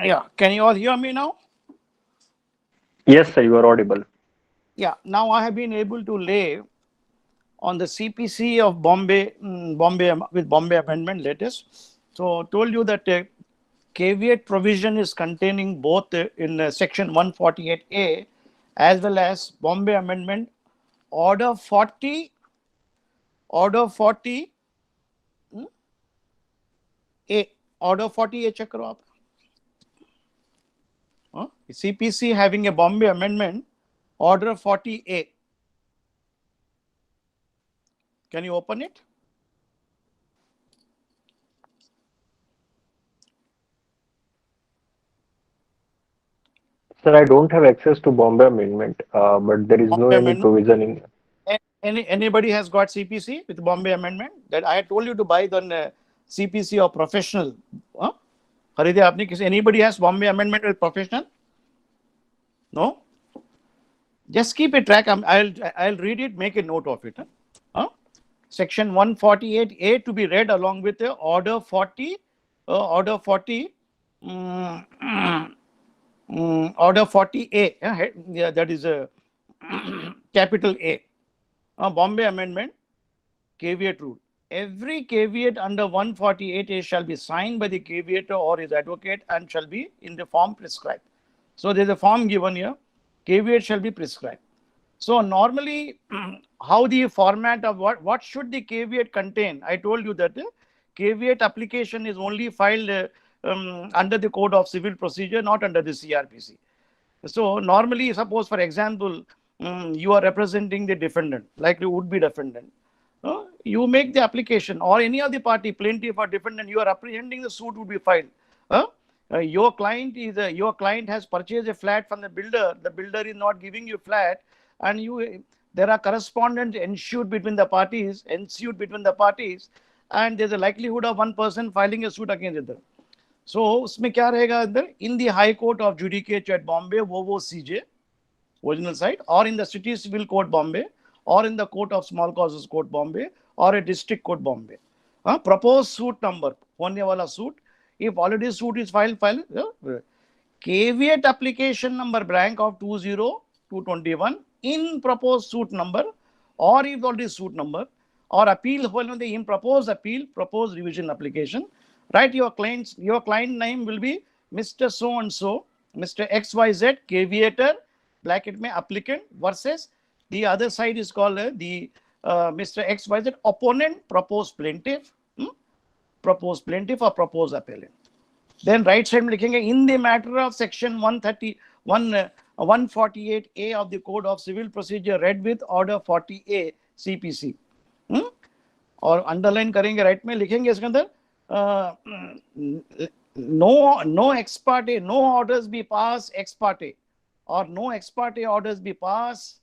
Yeah, can you all hear me now? Yes, sir, you are audible. Yeah, now I have been able to lay on the CPC of Bombay, Bombay with Bombay Amendment latest. So told you that caveat provision is containing both in section 148A as well as Bombay Amendment Order 40, Order 40A, Order 40A check करो आप. CPC having a Bombay Amendment Order 40A. Can you open it? Sir, I don't have access to Bombay Amendment, but there is no Bombay any Amendment. provision in. Anybody has got CPC with Bombay Amendment? That I told you to buy the CPC or professional. Huh? खरीदे आपने किसी? Anybody has Bombay Amendment with professional? No. Just keep a track. I'll read it. Make a note of it. Huh? Section 148A to be read along with the Order 40. Order 40. Order 40A. Yeah, that is a capital A. Bombay Amendment caveat rule. Every caveat under 148A shall be signed by the caveator or his advocate and shall be in the form prescribed. So there's a form given here. Caveat shall be prescribed. So normally, how the format of what should the caveat contain? I told you that caveat application is only filed under the Code of Civil Procedure, not under the CRPC. So normally, suppose for example, you are representing the defendant, likely would be defendant. You make the application or any of the party, plaintiff or defendant, you are apprehending the suit would be filed. Your client has purchased a flat from the builder. The builder is not giving you flat, and there are correspondence ensued between the parties, and there's a likelihood of one person filing a suit against the other. So उसमें क्या रहेगा अंदर? In the High Court of Judicature at Bombay, वो CJ original site, or in the City Civil Court Bombay, or in the Court of Small Causes Court Bombay, or a District Court Bombay. Proposed suit number, होने वाला suit. If already suit is filed. Caveat application number blank of 20221 in proposed suit number, or if already suit number, or appeal in proposed appeal, proposed revision application. Write your client name will be Mr. So and so, Mr. XYZ, caveator, bracket mein applicant, versus the other side is called the Mr. XYZ, opponent, proposed plaintiff, proposed plaintiff or proposed appellant. Then right side में लिखेंगे in the matter of section 148A of the Code of Civil Procedure read with order 40A CPC. और underline करेंगे right में लिखेंगे इसके अंदर no ex parte, no orders be passed ex parte, or no ex parte orders be passed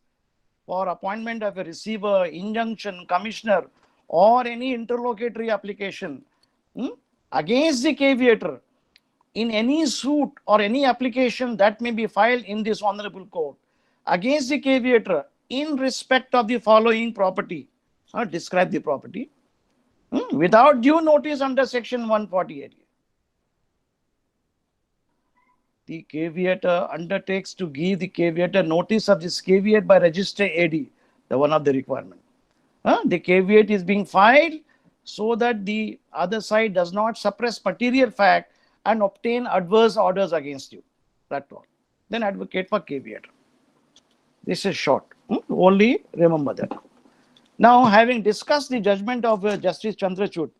for appointment of a receiver, injunction, commissioner, or any interlocutory application against the caveator in any suit or any application that may be filed in this honorable court against the caveator in respect of the following property. Describe the property without due notice under section 148. The caveator undertakes to give the caveator notice of this caveat by register AD, the one of the requirement. The caveat is being filed so that the other side does not suppress material fact and obtain adverse orders against you. That's all. Then advocate for caveator. This is short. Only remember that. Now, having discussed the judgment of Justice Chandrachud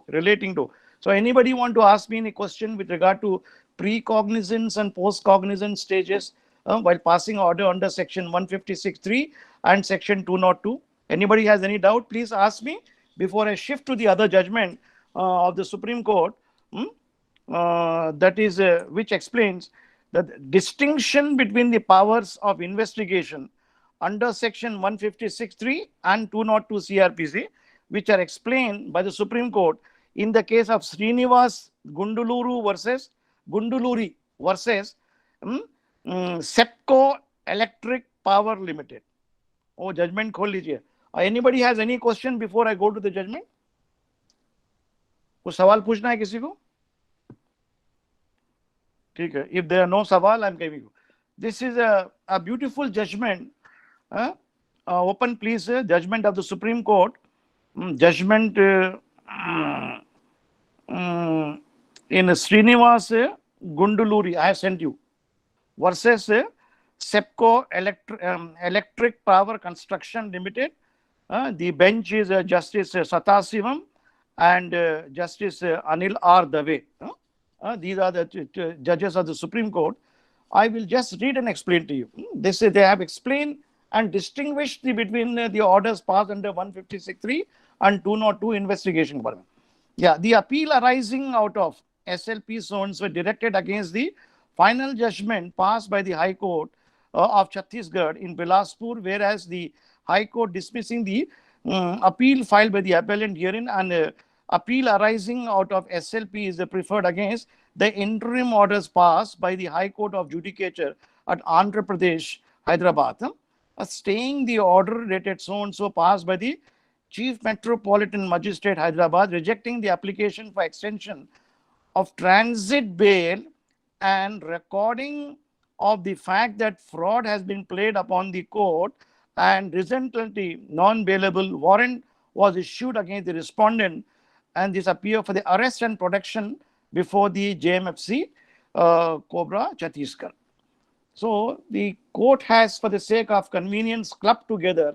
relating to, so anybody want to ask me any question with regard to pre-cognizance and post-cognizance stages while passing order under section 156.3 and section 202? Anybody has any doubt, please ask me before I shift to the other judgment of the Supreme Court, that is which explains the distinction between the powers of investigation under section 156.3 and 202 CRPC, which are explained by the Supreme Court in the case of Srinivas Gunduluri versus SEPCO Electric Power Limited. Oh, judgment खोल लीजिए. Anybody has any question before I go to the judgment? कुछ सवाल पूछना है किसी को? If there are no sawal, I'm giving you. This is a beautiful judgment. uh, Open please, judgment of the Supreme Court. Judgment in Srinivas Gunduluri, I have sent you, versus SEPCO Electric Power Construction Limited. The bench is Justice Satasivam and Justice Anil R. Dave. These are the judges of the Supreme Court. I will just read and explain to you. They have explained and distinguished between the orders passed under 156.3 and 202 investigation. Yeah, the appeal arising out of SLP zones were directed against the final judgment passed by the High Court of Chhattisgarh in Bilaspur, whereas the High Court dismissing the appeal filed by the appellant herein, and appeal arising out of SLP is preferred against the interim orders passed by the High Court of Judicature at Andhra Pradesh, Hyderabad, staying the order dated so and so passed by the Chief Metropolitan Magistrate, Hyderabad, rejecting the application for extension of transit bail and recording of the fact that fraud has been played upon the court, and resultantly non-bailable warrant was issued against the respondent, and this appear for the arrest and protection before the JMFC Cobra Chhattisgarh. So the court has, for the sake of convenience, clubbed together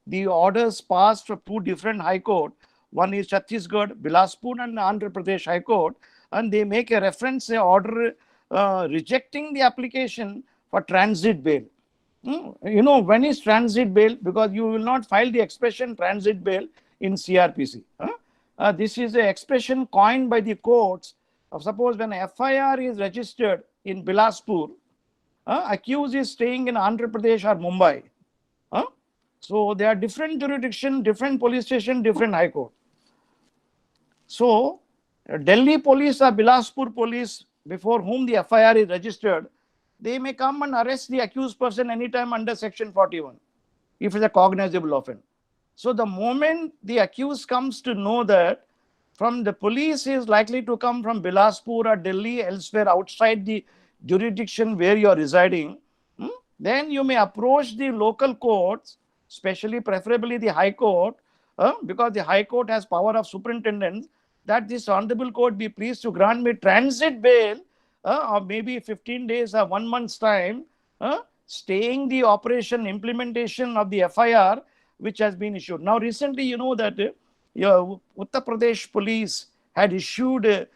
the orders passed from two different high court. One is Chhattisgarh, Bilaspur, and Andhra Pradesh High Court, and they make a reference, a order rejecting the application for transit bail. When is transit bail? Because you will not file the expression transit bail in CRPC. This is an expression coined by the courts. Suppose when FIR is registered in Bilaspur, accused is staying in Andhra Pradesh or Mumbai. So there are different jurisdiction, different police station, different high court. So Delhi police or Bilaspur police, before whom the FIR is registered, they may come and arrest the accused person anytime under section 41, if it's a cognizable offense. So the moment the accused comes to know that from the police is likely to come from Bilaspur or Delhi, elsewhere outside the jurisdiction where you are residing, then you may approach the local courts, especially preferably the High Court, because the High Court has power of superintendence, that this honorable court be pleased to grant me transit bail of maybe 15 days or 1 month's time, staying the operation implementation of the FIR which has been issued. Now recently, you know that Uttar Pradesh police had issued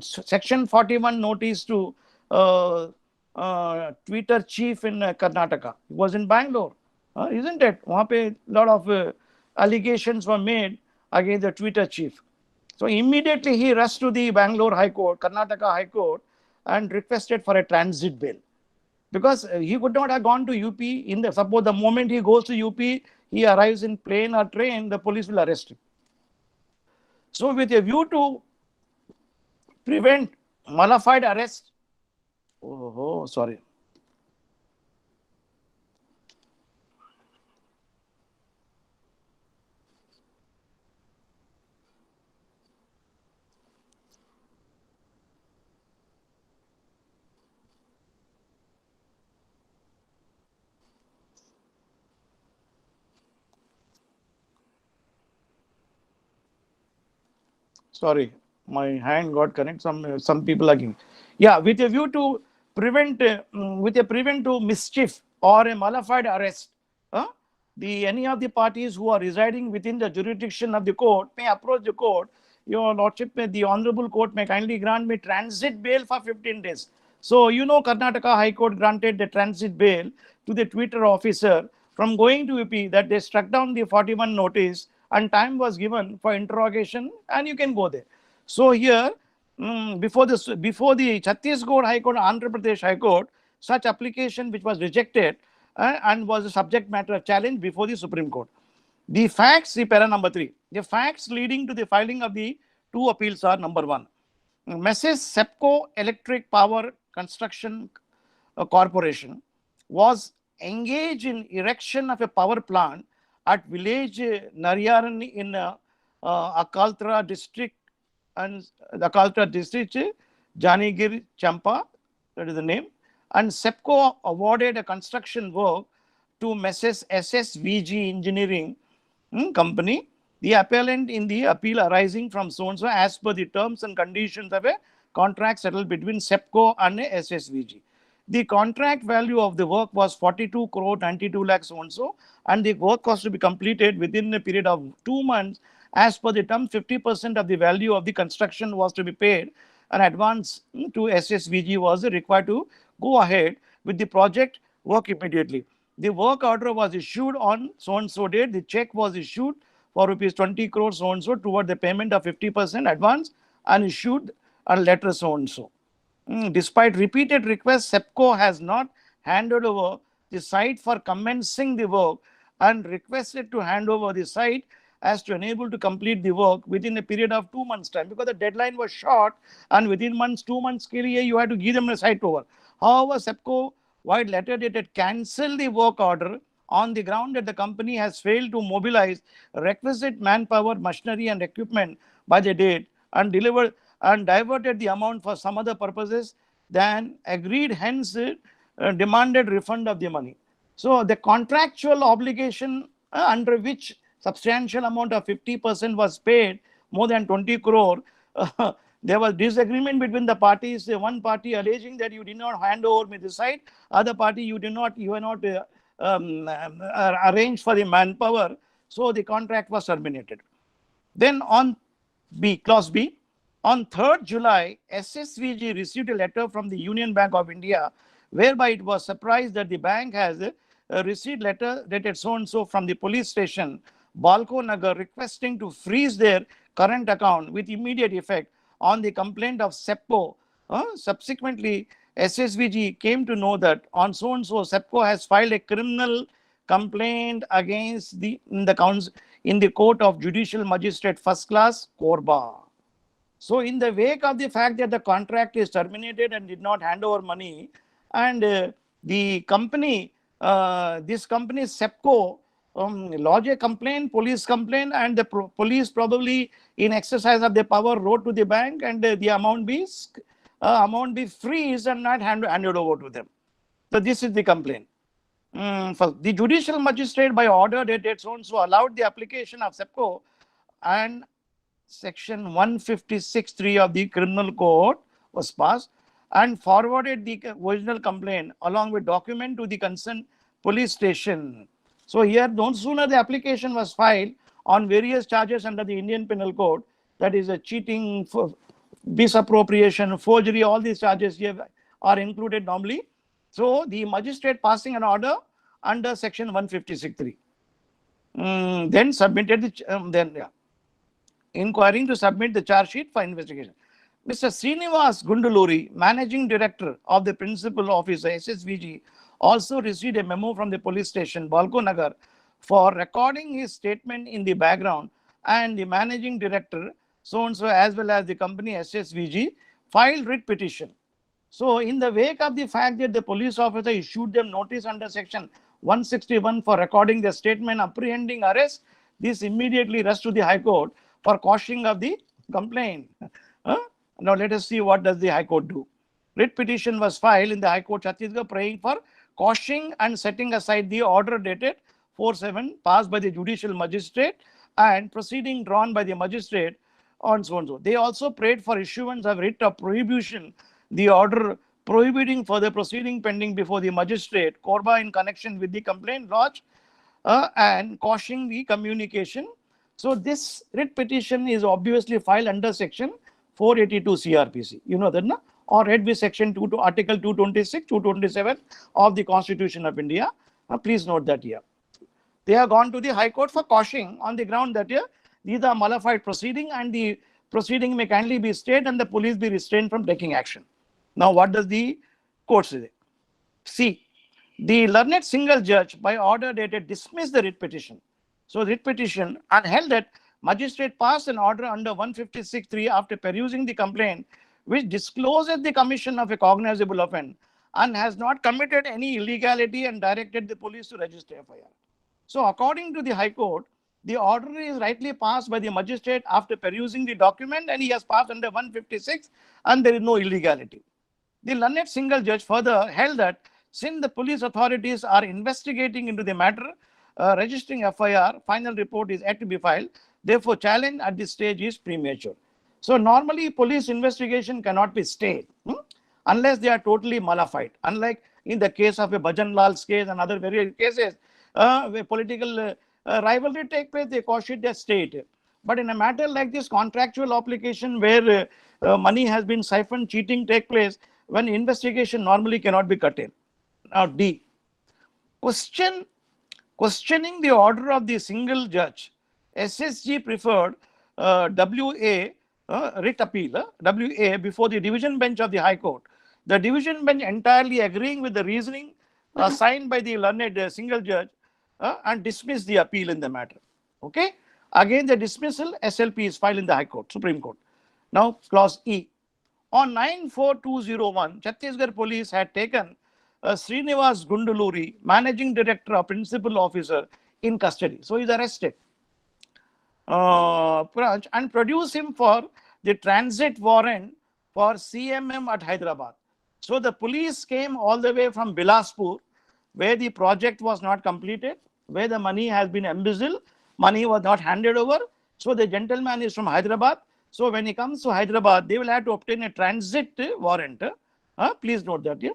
section 41 notice to Twitter chief in Karnataka. He was in Bangalore, isn't it? वहाँ पे lot of allegations were made against the Twitter chief. So immediately he rushed to the Bangalore High Court, Karnataka High Court, and requested for a transit bail, because he could not have gone to UP. Suppose the moment he goes to UP, he arrives in plane or train, the police will arrest him. So with a view to prevent malified arrest, sorry. Sorry, my hand got connected. Some people are giving. Yeah, with a view to prevent to mischief or a malified arrest, any of the parties who are residing within the jurisdiction of the court may approach the court. Your Lordship, the Honorable Court may kindly grant me transit bail for 15 days. So, Karnataka High Court granted the transit bail to the Twitter officer from going to UP, that they struck down the 41 notice and time was given for interrogation, and you can go there. So here, before the Chhattisgarh High Court, Andhra Pradesh High Court, such application which was rejected and was a subject matter of challenge before the Supreme Court. The facts, the para number 3, the facts leading to the filing of the two appeals are: number 1, Messrs. SEPCO Electric Power Construction Corporation was engaged in erection of a power plant at village Naryaran in Akaltra district, and the Akaltra district Janigir Champa, that is the name, and SEPCO awarded a construction work to Messrs. SSVG Engineering Company, the appellant in the appeal arising from so-and-so as per the terms and conditions of a contract settled between SEPCO and SSVG. The contract value of the work was 42 crore 92 lakhs so-and-so, and the work was to be completed within a period of 2 months. As per the term, 50% of the value of the construction was to be paid, and advance to SSVG was required to go ahead with the project work immediately. The work order was issued on so-and-so date. The check was issued for rupees 20 crore so-and-so toward the payment of 50% advance, and issued a letter so-and-so. Despite repeated requests, SEPCO has not handed over the site for commencing the work, and requested to hand over the site as to enable to complete the work within a period of 2 months' time, because the deadline was short, and within 2 months, you had to give them a site over. However, SEPCO, while letter dated, cancelled the work order on the ground that the company has failed to mobilize requisite manpower, machinery, and equipment by the date, and delivered and diverted the amount for some other purposes than agreed, hence demanded refund of the money. So the contractual obligation under which substantial amount of 50% was paid, more than 20 crore, there was disagreement between the parties. One party alleging that you did not hand over me the site, other party you were not arranged for the manpower, so the contract was terminated. Then on clause B, on 3rd July, SSVG received a letter from the Union Bank of India, whereby it was surprised that the bank has received letter dated so-and-so from the police station, Balko Nagar, requesting to freeze their current account with immediate effect on the complaint of SEPCO. Subsequently, SSVG came to know that on so-and-so, SEPCO has filed a criminal complaint against in the court of Judicial Magistrate First Class, Korba. So in the wake of the fact that the contract is terminated and did not hand over money, and the company, this company SEPCO, lodged a complaint, police complaint, and the police, probably in exercise of their power, wrote to the bank, and the amount be freeze and not handed over to them. So this is the complaint. The judicial magistrate, by order dated so-and-so, allowed the application of SEPCO, and Section 156(3) of the Criminal Code was passed, and forwarded the original complaint along with document to the concerned police station. So here, no sooner the application was filed on various charges under the Indian Penal Code, that is a cheating, misappropriation, forgery, all these charges here are included normally. So the magistrate passing an order under Section 156(3), then submitted the inquiring to submit the charge sheet for investigation. Mr. Srinivas Gunduluri, Managing Director of the Principal Officer, SSVG, also received a memo from the police station, Balko Nagar, for recording his statement in the background, and the Managing Director, so-and-so, as well as the company SSVG, filed writ petition. So in the wake of the fact that the police officer issued them notice under Section 161 for recording the statement, apprehending arrest, this immediately rushed to the High Court for quashing of the complaint. Now let us see what does the High Court do. Writ petition was filed in the High Court, Chhattisgarh, praying for quashing and setting aside the order dated 4/7 passed by the judicial magistrate, and proceeding drawn by the magistrate on so-and-so. They also prayed for issuance of writ of prohibition, the order prohibiting further proceeding pending before the magistrate, Korba, in connection with the complaint lodged, and quashing the communication. So this writ petition is obviously filed under Section 482 CRPC. You know that, no? Or read with Section 2 to Article 226, 227 of the Constitution of India. Please note that here. They have gone to the High Court for quashing on the ground that here these are modified proceeding, and the proceeding may kindly be stayed and the police be restrained from taking action. Now, what does the court say? See, the learned single judge, by order dated, dismissed the writ petition. So writ petition, and held that magistrate passed an order under 156(3) after perusing the complaint, which discloses the commission of a cognizable offence and has not committed any illegality, and directed the police to register FIR. So according to the High Court, The order is rightly passed by the magistrate after perusing the document, and he has passed under 156, and there is no illegality. The learned single judge further held that since the police authorities are investigating into the matter, registering FIR, final report is yet to be filed. Therefore, challenge at this stage is premature. So normally, police investigation cannot be stayed unless they are totally mollified. Unlike in the case of a Bhajan Lal's case and other various cases, where political rivalry take place, they caution their state. But in a matter like this, contractual obligation where money has been siphoned, cheating take place, when investigation normally cannot be curtailed. Now, D. Questioning the order of the single judge, SSG preferred WA writ appeal, WA before the division bench of the High Court. The division bench entirely agreeing with the reasoning signed by the learned single judge and dismissed the appeal in the matter. Okay. Again, the dismissal, SLP is filed in the High Court, Supreme Court. Now, clause E. On 9/4/2001, Chhattisgarh police had taken Srinivas Gunduluri, managing director or principal officer, in custody. So he's arrested and produced him for the transit warrant for CMM at Hyderabad. So the police came all the way from Bilaspur, where the project was not completed, where the money has been embezzled, money was not handed over. So the gentleman is from Hyderabad. So when he comes to Hyderabad, they will have to obtain a transit warrant. Please note that. Yeah?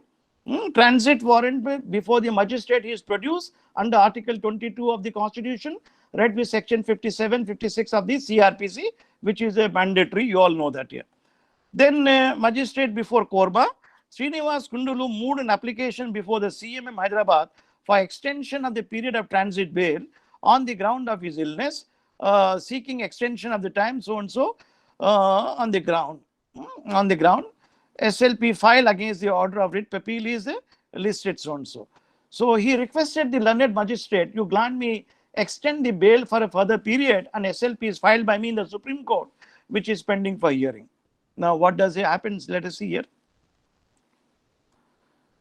Transit warrant before the magistrate is produced under Article 22 of the Constitution, read with Section 57, 56 of the CRPC, which is a mandatory. You all know that here. Then magistrate before Korba, Srinivas Kundulu moved an application before the CMM Hyderabad for extension of the period of transit bail on the ground of his illness, seeking extension of the time so and so on the ground. SLP file against the order of writ appeal is listed so and so. So he requested the learned magistrate, you grant me extend the bail for a further period, and SLP is filed by me in the Supreme Court, which is pending for hearing. Now, what does it happen? Let us see here.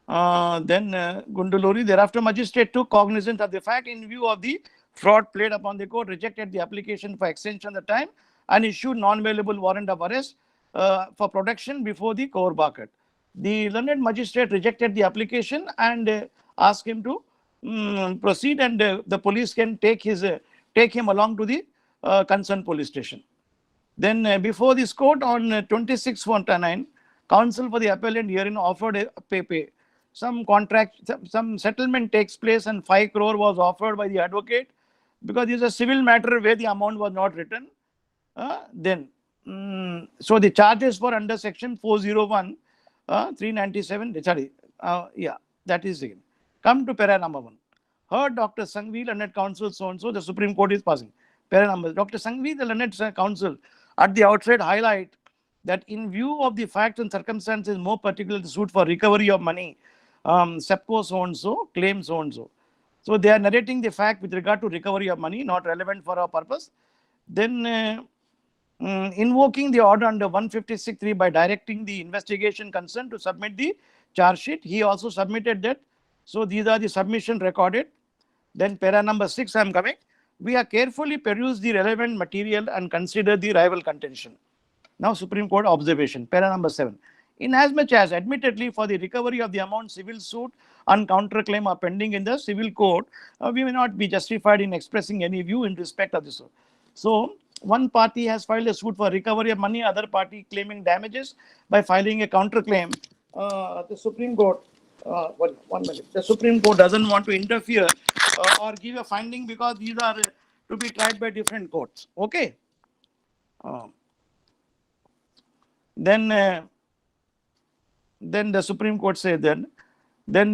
Then Gunduluri, thereafter magistrate took cognizance of the fact in view of the fraud played upon the court, rejected the application for extension of the time, and issued non-bailable warrant of arrest for protection before the Korba court. The learned magistrate rejected the application and asked him to proceed, and the police can take him along to the concerned police station. Then before this court on 26/1/9, counsel for the appellant herein offered a pay. Some settlement takes place, and 5 crore was offered by the advocate because this is a civil matter where the amount was not written. So the charges were under section 401, 397. Sorry, that is again. Come to para number 1. Heard Dr. Sanghvi, learned counsel, so and so. The Supreme Court is passing. Para number. Dr. Sanghvi, the learned counsel, at the outset highlight that in view of the facts and circumstances, more particularly the suit for recovery of money, SEPCO so and so, claim so and so. So they are narrating the fact with regard to recovery of money, not relevant for our purpose. Then invoking the order under 156(3) by directing the investigation concerned to submit the charge sheet. He also submitted that. So these are the submission recorded. Then para number 6, I am coming. We have carefully perused the relevant material and considered the rival contention. Now Supreme Court observation, para number 7. Inasmuch as admittedly for the recovery of the amount civil suit and counterclaim are pending in the civil court, we may not be justified in expressing any view in respect of this. So one party has filed a suit for recovery of money, other party claiming damages by filing a counterclaim. The Supreme Court, one minute. The Supreme Court doesn't want to interfere or give a finding because these are to be tried by different courts. Okay. Then the Supreme Court said then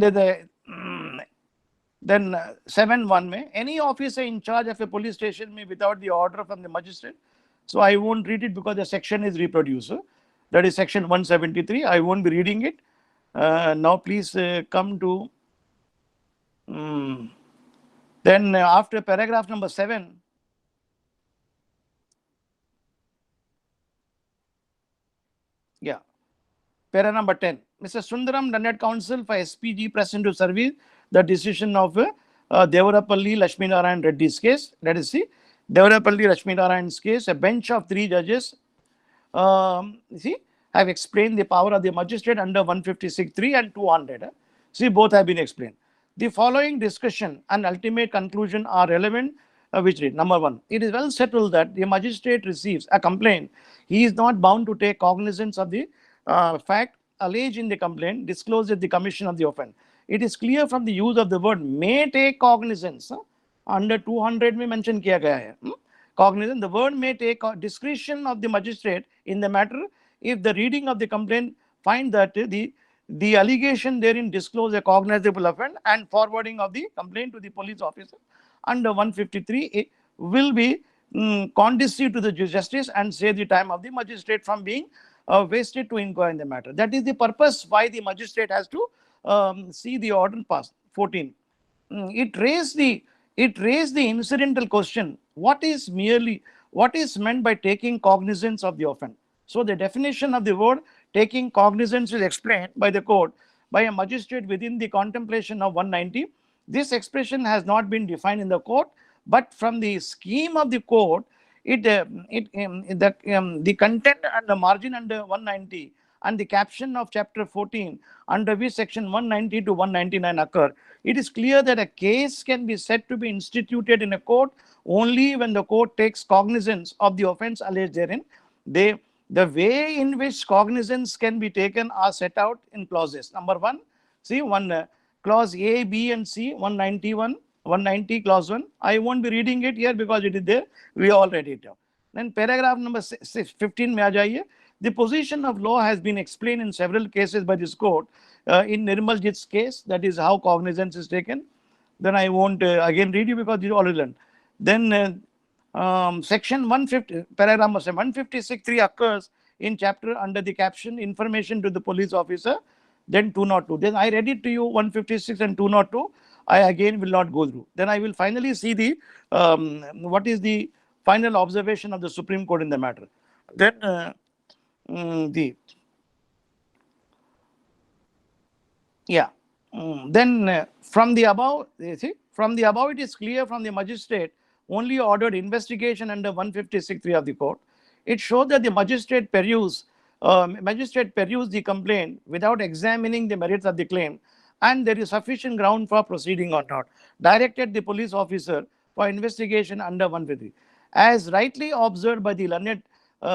7(1) may any officer in charge of a police station may without the order from the magistrate. So I won't read it because the section is reproduced. That is section 173. I won't be reading it. Now please come to then after paragraph number 7. Yeah. Para number 10. Mr. Sundaram, learned counsel for SPG present to service the decision of Devarapalli Lakshminarayan Reddy's case. Let us see. Devarapalli Rashmi Narayan's case, a bench of 3 judges see, have explained the power of the magistrate under 156(3) and 200. See, both have been explained. The following discussion and ultimate conclusion are relevant, which read, number one, it is well settled that the magistrate receives a complaint. He is not bound to take cognizance of the fact alleged in the complaint, discloses the commission of the offence. It is clear from the use of the word may take cognizance. Under 200 में mention किया गया है. Cognizance, the word may take discretion of the magistrate in the matter if the reading of the complaint find that the allegation therein disclose a cognizable offence, and forwarding of the complaint to the police officer under 153 it will be conducive to the justice and save the time of the magistrate from being wasted to inquire in the matter. That is the purpose why the magistrate has to see the order passed. 14. It raised the incidental question, what is meant by taking cognizance of the offence. So the definition of the word taking cognizance is explained by the court by a magistrate within the contemplation of 190. This expression has not been defined in the court, but from the scheme of the court, the content and the margin under 190 and the caption of chapter 14 under which section 190 to 199 occur, it is clear that a case can be said to be instituted in a court only when the court takes cognizance of the offence alleged therein. The way in which cognizance can be taken are set out in clauses. Number one, see clause A, B, and C, 191, 190, clause 1. I won't be reading it here because it is there. We all read it. Then paragraph number 15 mein aa jaiye. The position of law has been explained in several cases by this court. In Nirmaljit's case, that is how cognizance is taken. Then I won't again read you because you already learned. Then section 150, paragraph 156(3) occurs in chapter under the caption information to the police officer. Then 202. Then I read it to you, 156 and 202. I again will not go through. Then I will finally see the what is the final observation of the Supreme Court in the matter. Then from the above, you see, from the above it is clear from the magistrate only ordered investigation under 156(3) of the court. It shows that the magistrate perused the complaint without examining the merits of the claim, and there is sufficient ground for proceeding or not. Directed the police officer for investigation under 153. As rightly observed by the learned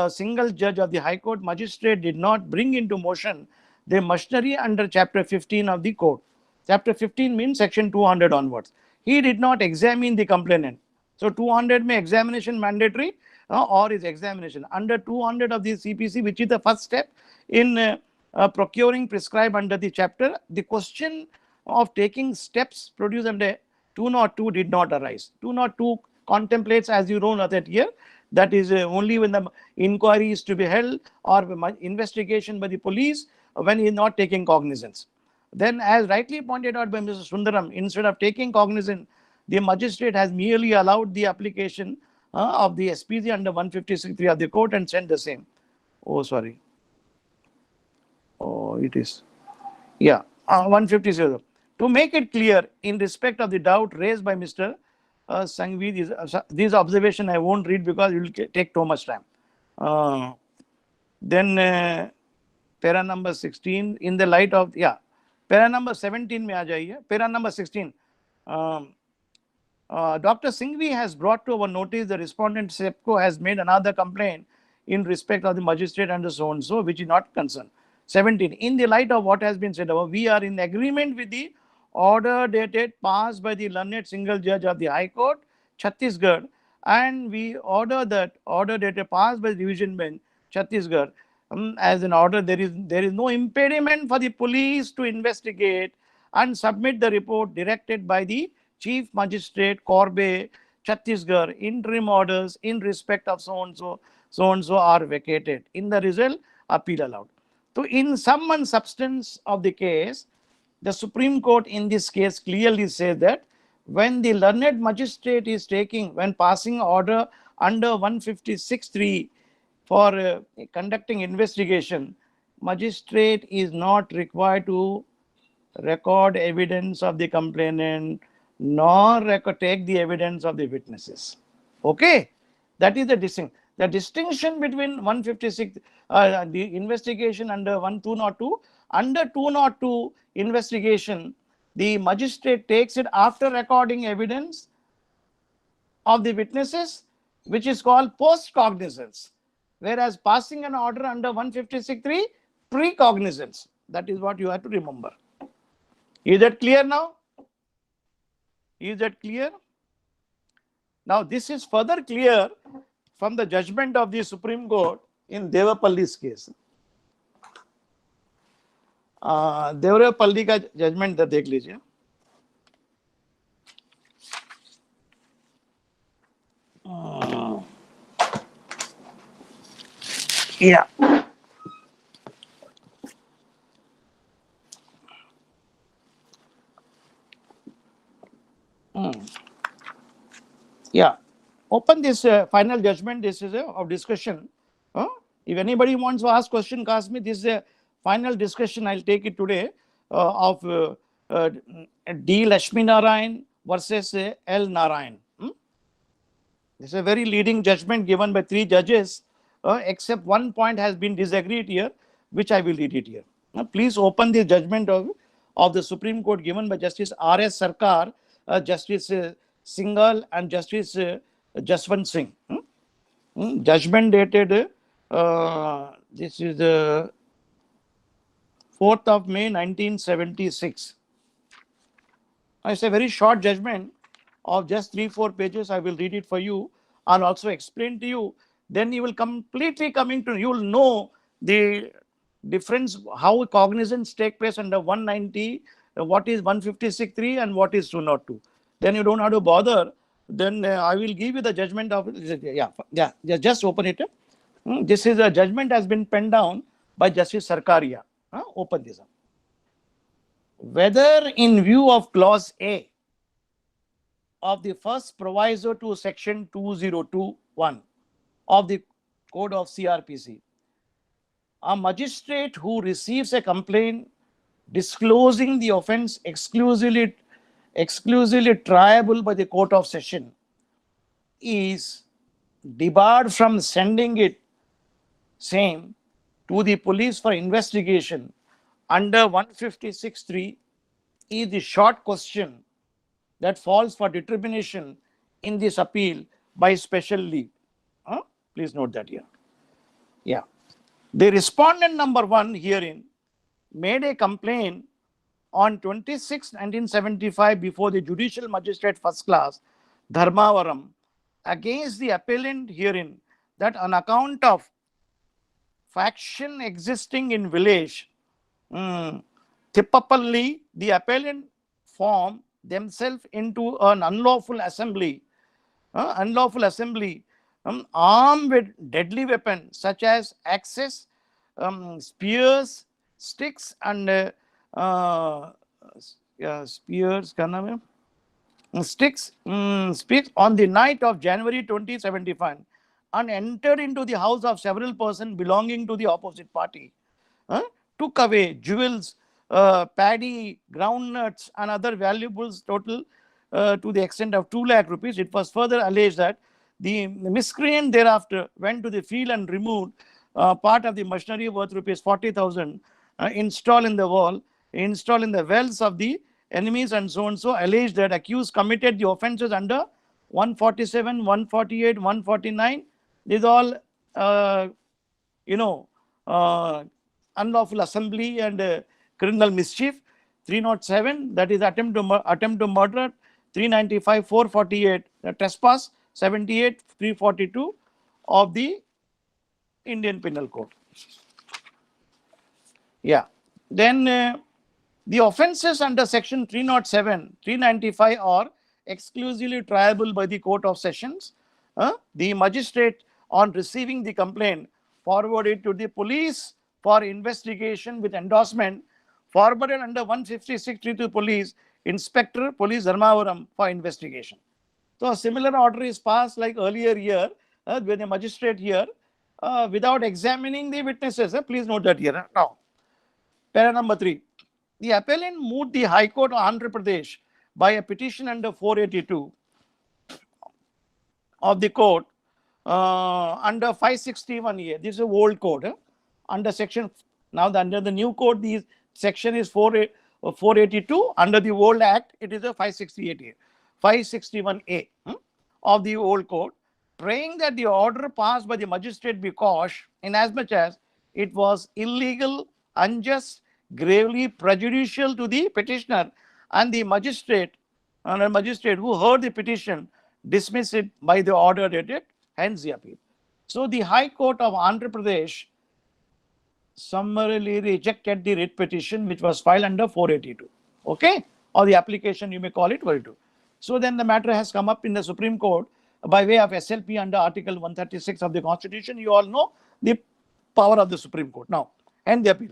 single judge of the High Court, magistrate did not bring into motion the machinery under chapter 15 of the code. Chapter 15 means section 200 onwards. He did not examine the complainant. So 200 may examination mandatory or is examination. Under 200 of the CPC, which is the first step in procuring prescribed under the chapter, the question of taking steps produced under 202 did not arise. 202 contemplates, as you know, that here, that is only when the inquiry is to be held or investigation by the police when he is not taking cognizance. Then, as rightly pointed out by Mr. Sundaram, instead of taking cognizance, the magistrate has merely allowed the application of the SPC under 156(3) of the court and sent the same. Oh, sorry. Oh, it is. Yeah, 156. To make it clear, in respect of the doubt raised by Mr. Sanghvi, this observation I won't read because it will take too much time. Then para number 16, in the light of, para number 17 mein aa jaiye. Para number 16. Dr. Singhvi has brought to our notice the respondent SEPCO has made another complaint in respect of the magistrate and so and so, which is not concerned. 17. In the light of what has been said above, we are in agreement with the order dated passed by the learned single judge of the High Court, Chhattisgarh, and we order that order dated passed by the division bench, Chhattisgarh, as an order. There is no impediment for the police to investigate and submit the report directed by the Chief Magistrate Corbe, Chhattisgarh. Interim orders in respect of so and so are vacated. In the result, appeal allowed. So, in sum and substance of the case, the Supreme Court in this case clearly says that when the learned magistrate is when passing order under 156(3) for conducting investigation, magistrate is not required to record evidence of the complainant nor take the evidence of the witnesses. Okay, that is the distinction. The distinction between 156, the investigation under 1202, under 202 investigation, the magistrate takes it after recording evidence of the witnesses, which is called post-cognizance, whereas passing an order under 156.3, pre-cognizance. That is what you have to remember. Is that clear now? Is that clear? Now, this is further clear from the judgment of the Supreme Court in Devapalli's case. Devarapalli का judgement देख लीजिए. Yeah. Yeah. Open this final judgment. This is of discussion. If anybody wants to ask question, ask me. This is a final discussion. I'll take it today of D. Lakshmi Narayan versus L. Narayan. This is a very leading judgment given by 3 judges, except one point has been disagreed here, which I will read it here. Please open the judgment of the Supreme Court given by Justice R.S. Sarkar, Justice Singhal, and Justice Jaswant Singh. Judgment dated, this is the 4th of May 1976. It's a very short judgment of just 3-4 pages. I will read it for you and also explain to you. Then you will completely coming to, you will know the difference, how cognizance take place under 190, what is 156.3 and what is 202. Then you don't have to bother. Then I will give you the judgment of, just open it. This is a judgment has been penned down by Justice Sarkaria. Open this up. Whether in view of clause A of the first proviso to section 2021 of the Code of CRPC, a magistrate who receives a complaint disclosing the offence exclusively triable by the Court of Session is debarred from sending it same to the police for investigation under 156.3 is the short question that falls for determination in this appeal by special leave. Please note that here. Yeah. The respondent number 1 herein made a complaint on 26, 1975 before the Judicial Magistrate First Class, Dharmavaram, against the appellant herein that on account of faction existing in village Thippapalli, the appellant formed themselves into an unlawful assembly, armed with deadly weapons such as axes, spears, sticks, and spears, sticks on the night of January 2075, and entered into the house of several persons belonging to the opposite party, took away jewels, paddy, groundnuts, and other valuables total to the extent of 2 lakh rupees. It was further alleged that the miscreant thereafter went to the field and removed part of the machinery worth rupees 40,000 installed in the wells of the enemies, and so and so. Alleged that accused committed the offences under 147, 148, 149. These all, unlawful assembly and criminal mischief. 307, that is attempt to murder. 395, 448, trespass. 78, 342 of the Indian Penal Code. Yeah. Then the offences under section 307, 395 are exclusively triable by the Court of Sessions. The magistrate, on receiving the complaint, forwarded to the police for investigation with endorsement, forwarded under 156 to the police inspector, police Dharmavaram, for investigation. So a similar order is passed like earlier year when the magistrate here, without examining the witnesses. Please note that here. Now, para number 3. The appellant moved the High Court of Andhra Pradesh by a petition under 482 of the code under 561A. This is an old code. Under section, now under the new code, the section is 482. Under the old act, it is a 568A, 561A of the old code, praying that the order passed by the magistrate be quashed, inasmuch as it was illegal, unjust, gravely prejudicial to the petitioner, and the magistrate who heard the petition dismissed it by the order dated, hence the appeal. So the High Court of Andhra Pradesh summarily rejected the writ petition which was filed under 482. Okay? Or the application, you may call it 42. So then the matter has come up in the Supreme Court by way of SLP under Article 136 of the Constitution. You all know the power of the Supreme Court. Now, and the appeal.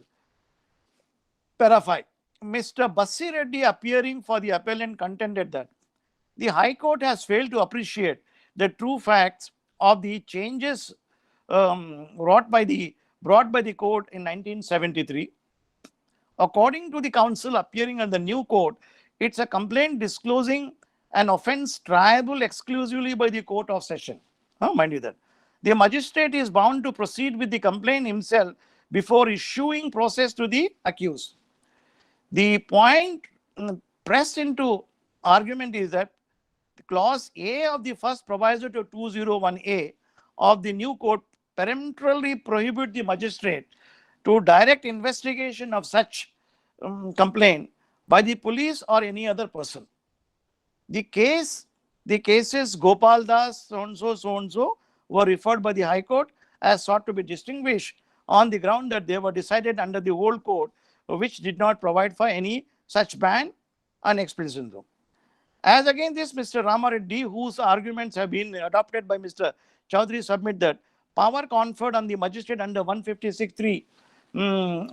Para 5. Mr. Bassi Reddy, appearing for the appellant, contended that the High Court has failed to appreciate the true facts of the changes brought by the court in 1973. According to the counsel appearing on the new code, it's a complaint disclosing an offense triable exclusively by the Court of Session. Mind you that. The magistrate is bound to proceed with the complaint himself before issuing process to the accused. The point pressed into argument is that clause A of the first proviso to 201A of the new code peremptorily prohibit the magistrate to direct investigation of such complaint by the police or any other person. The cases Gopal Das, so and so, were referred by the High Court as sought to be distinguished on the ground that they were decided under the old code, which did not provide for any such ban and explicit. As against this, Mr. Rama Reddy, whose arguments have been adopted by Mr. Chaudhary, submit that power conferred on the magistrate under 156(3)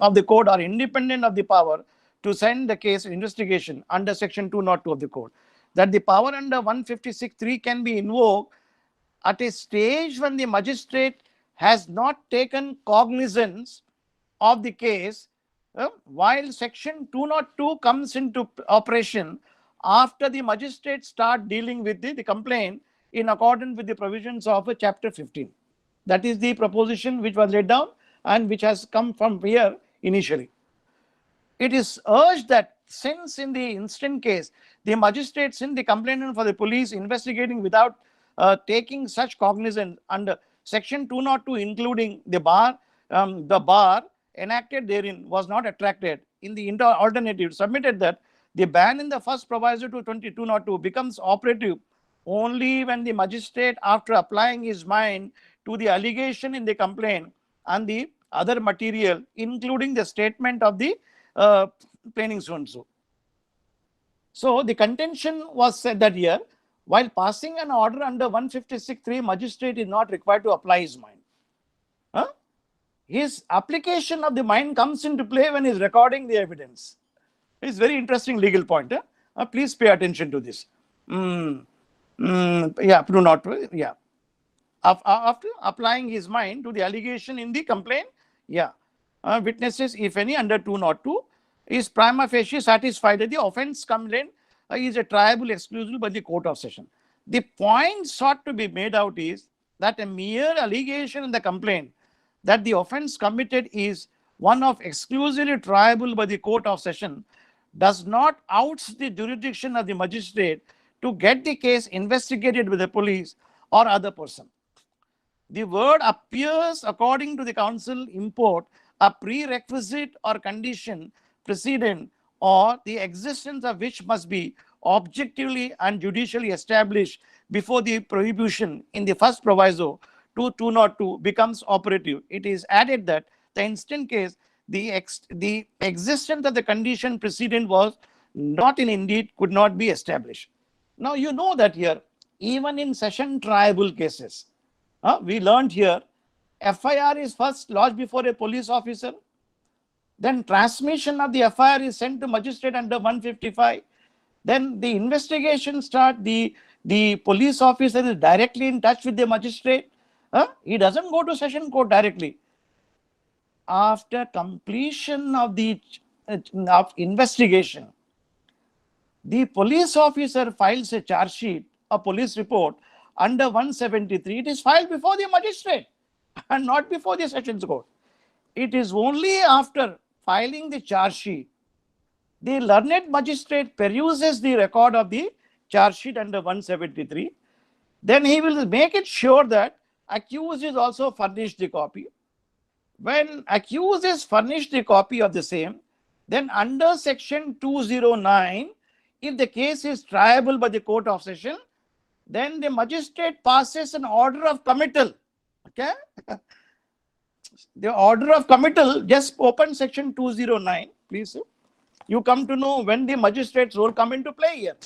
of the code are independent of the power to send the case investigation under section 202 of the code. That the power under 156(3) can be invoked at a stage when the magistrate has not taken cognizance of the case, while section 202 comes into operation after the magistrate start dealing with the complaint in accordance with the provisions of chapter 15. That is the proposition which was laid down and which has come from here initially. It is urged that since in the instant case, the magistrate sent the complainant for the police investigating without taking such cognizance under section 202, including the bar enacted therein was not attracted. In the alternative, submitted that the ban in the first proviso to 202 becomes operative only when the magistrate, after applying his mind to the allegation in the complaint and the other material, including the statement of the plaintiff so and so. So the contention was said that here, while passing an order under 156(3), magistrate is not required to apply his mind. His application of the mind comes into play when he is recording the evidence. It's very interesting legal point. Please pay attention to this. After applying his mind to the allegation in the complaint, witnesses, if any, under 202, is prima facie satisfied that the offense complaint is a triable exclusively by the Court of Session. The point sought to be made out is that a mere allegation in the complaint that the offense committed is one of exclusively triable by the Court of Session does not oust the jurisdiction of the magistrate to get the case investigated with the police or other person. The word appears, according to the counsel, import a prerequisite or condition precedent or the existence of which must be objectively and judicially established before the prohibition in the first proviso to 202 becomes operative. It is added that the instant case, the existence of the condition precedent was not in indeed could not be established. Now you know that here, even in session triable cases, we learned here, FIR is first lodged before a police officer, then transmission of the FIR is sent to magistrate under 155, then the investigation starts, the police officer is directly in touch with the magistrate. He doesn't go to session court directly. After completion of the investigation, the police officer files a charge sheet, a police report, under 173, it is filed before the magistrate and not before the sessions court. It is only after filing the charge sheet, the learned magistrate peruses the record of the charge sheet under 173. Then he will make it sure that accused is also furnished the copy. When accused is furnished the copy of the same, then under section 209, if the case is triable by the court of session, then the magistrate passes an order of committal. Okay? The order of committal, just open section 209, please. You come to know when the magistrate's role come into play here.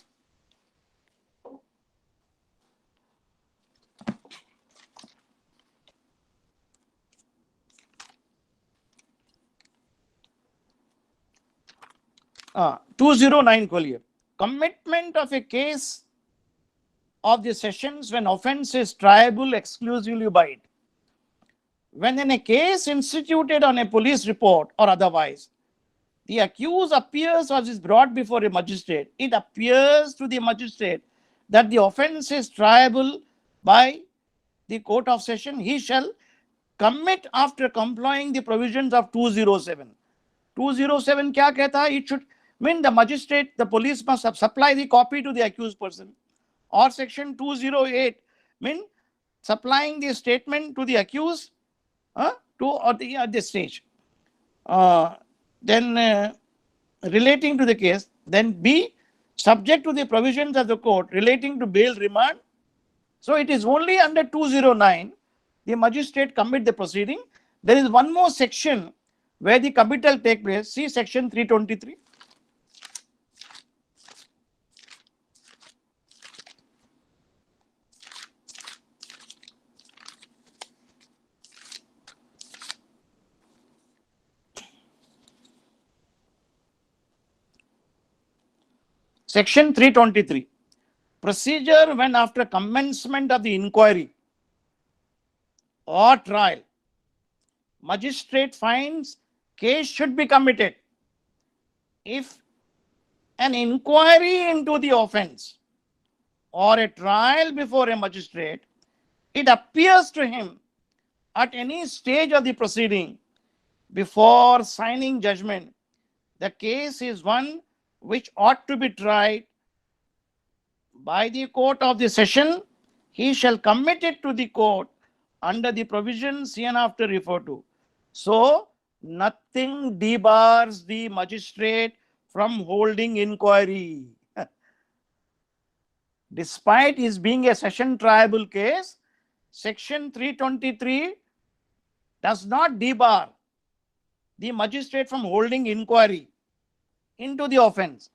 Uh, 209 खोलिए. Commitment of a case of the sessions when offence is triable exclusively by it. When in a case instituted on a police report or otherwise, the accused appears or is brought before a magistrate, it appears to the magistrate that the offence is triable by the court of session, he shall commit after complying the provisions of 207. 207 क्या कहता है? It should mean the magistrate, the police must supply the copy to the accused person. Or section 208 mean supplying the statement to the accused at this stage. Then relating to the case, then B, subject to the provisions of the court relating to bail remand. So it is only under 209 the magistrate commit the proceeding. There is one more section where the committal take place. See section 323. Section 323. Procedure when after commencement of the inquiry or trial, magistrate finds case should be committed. If an inquiry into the offence or a trial before a magistrate, it appears to him at any stage of the proceeding before signing judgment, the case is one which ought to be tried by the court of the session, he shall commit it to the court under the provisions hereinafter referred to. So, nothing debars the magistrate from holding inquiry. Despite his being a session triable case, section 323 does not debar the magistrate from holding inquiry into the offence.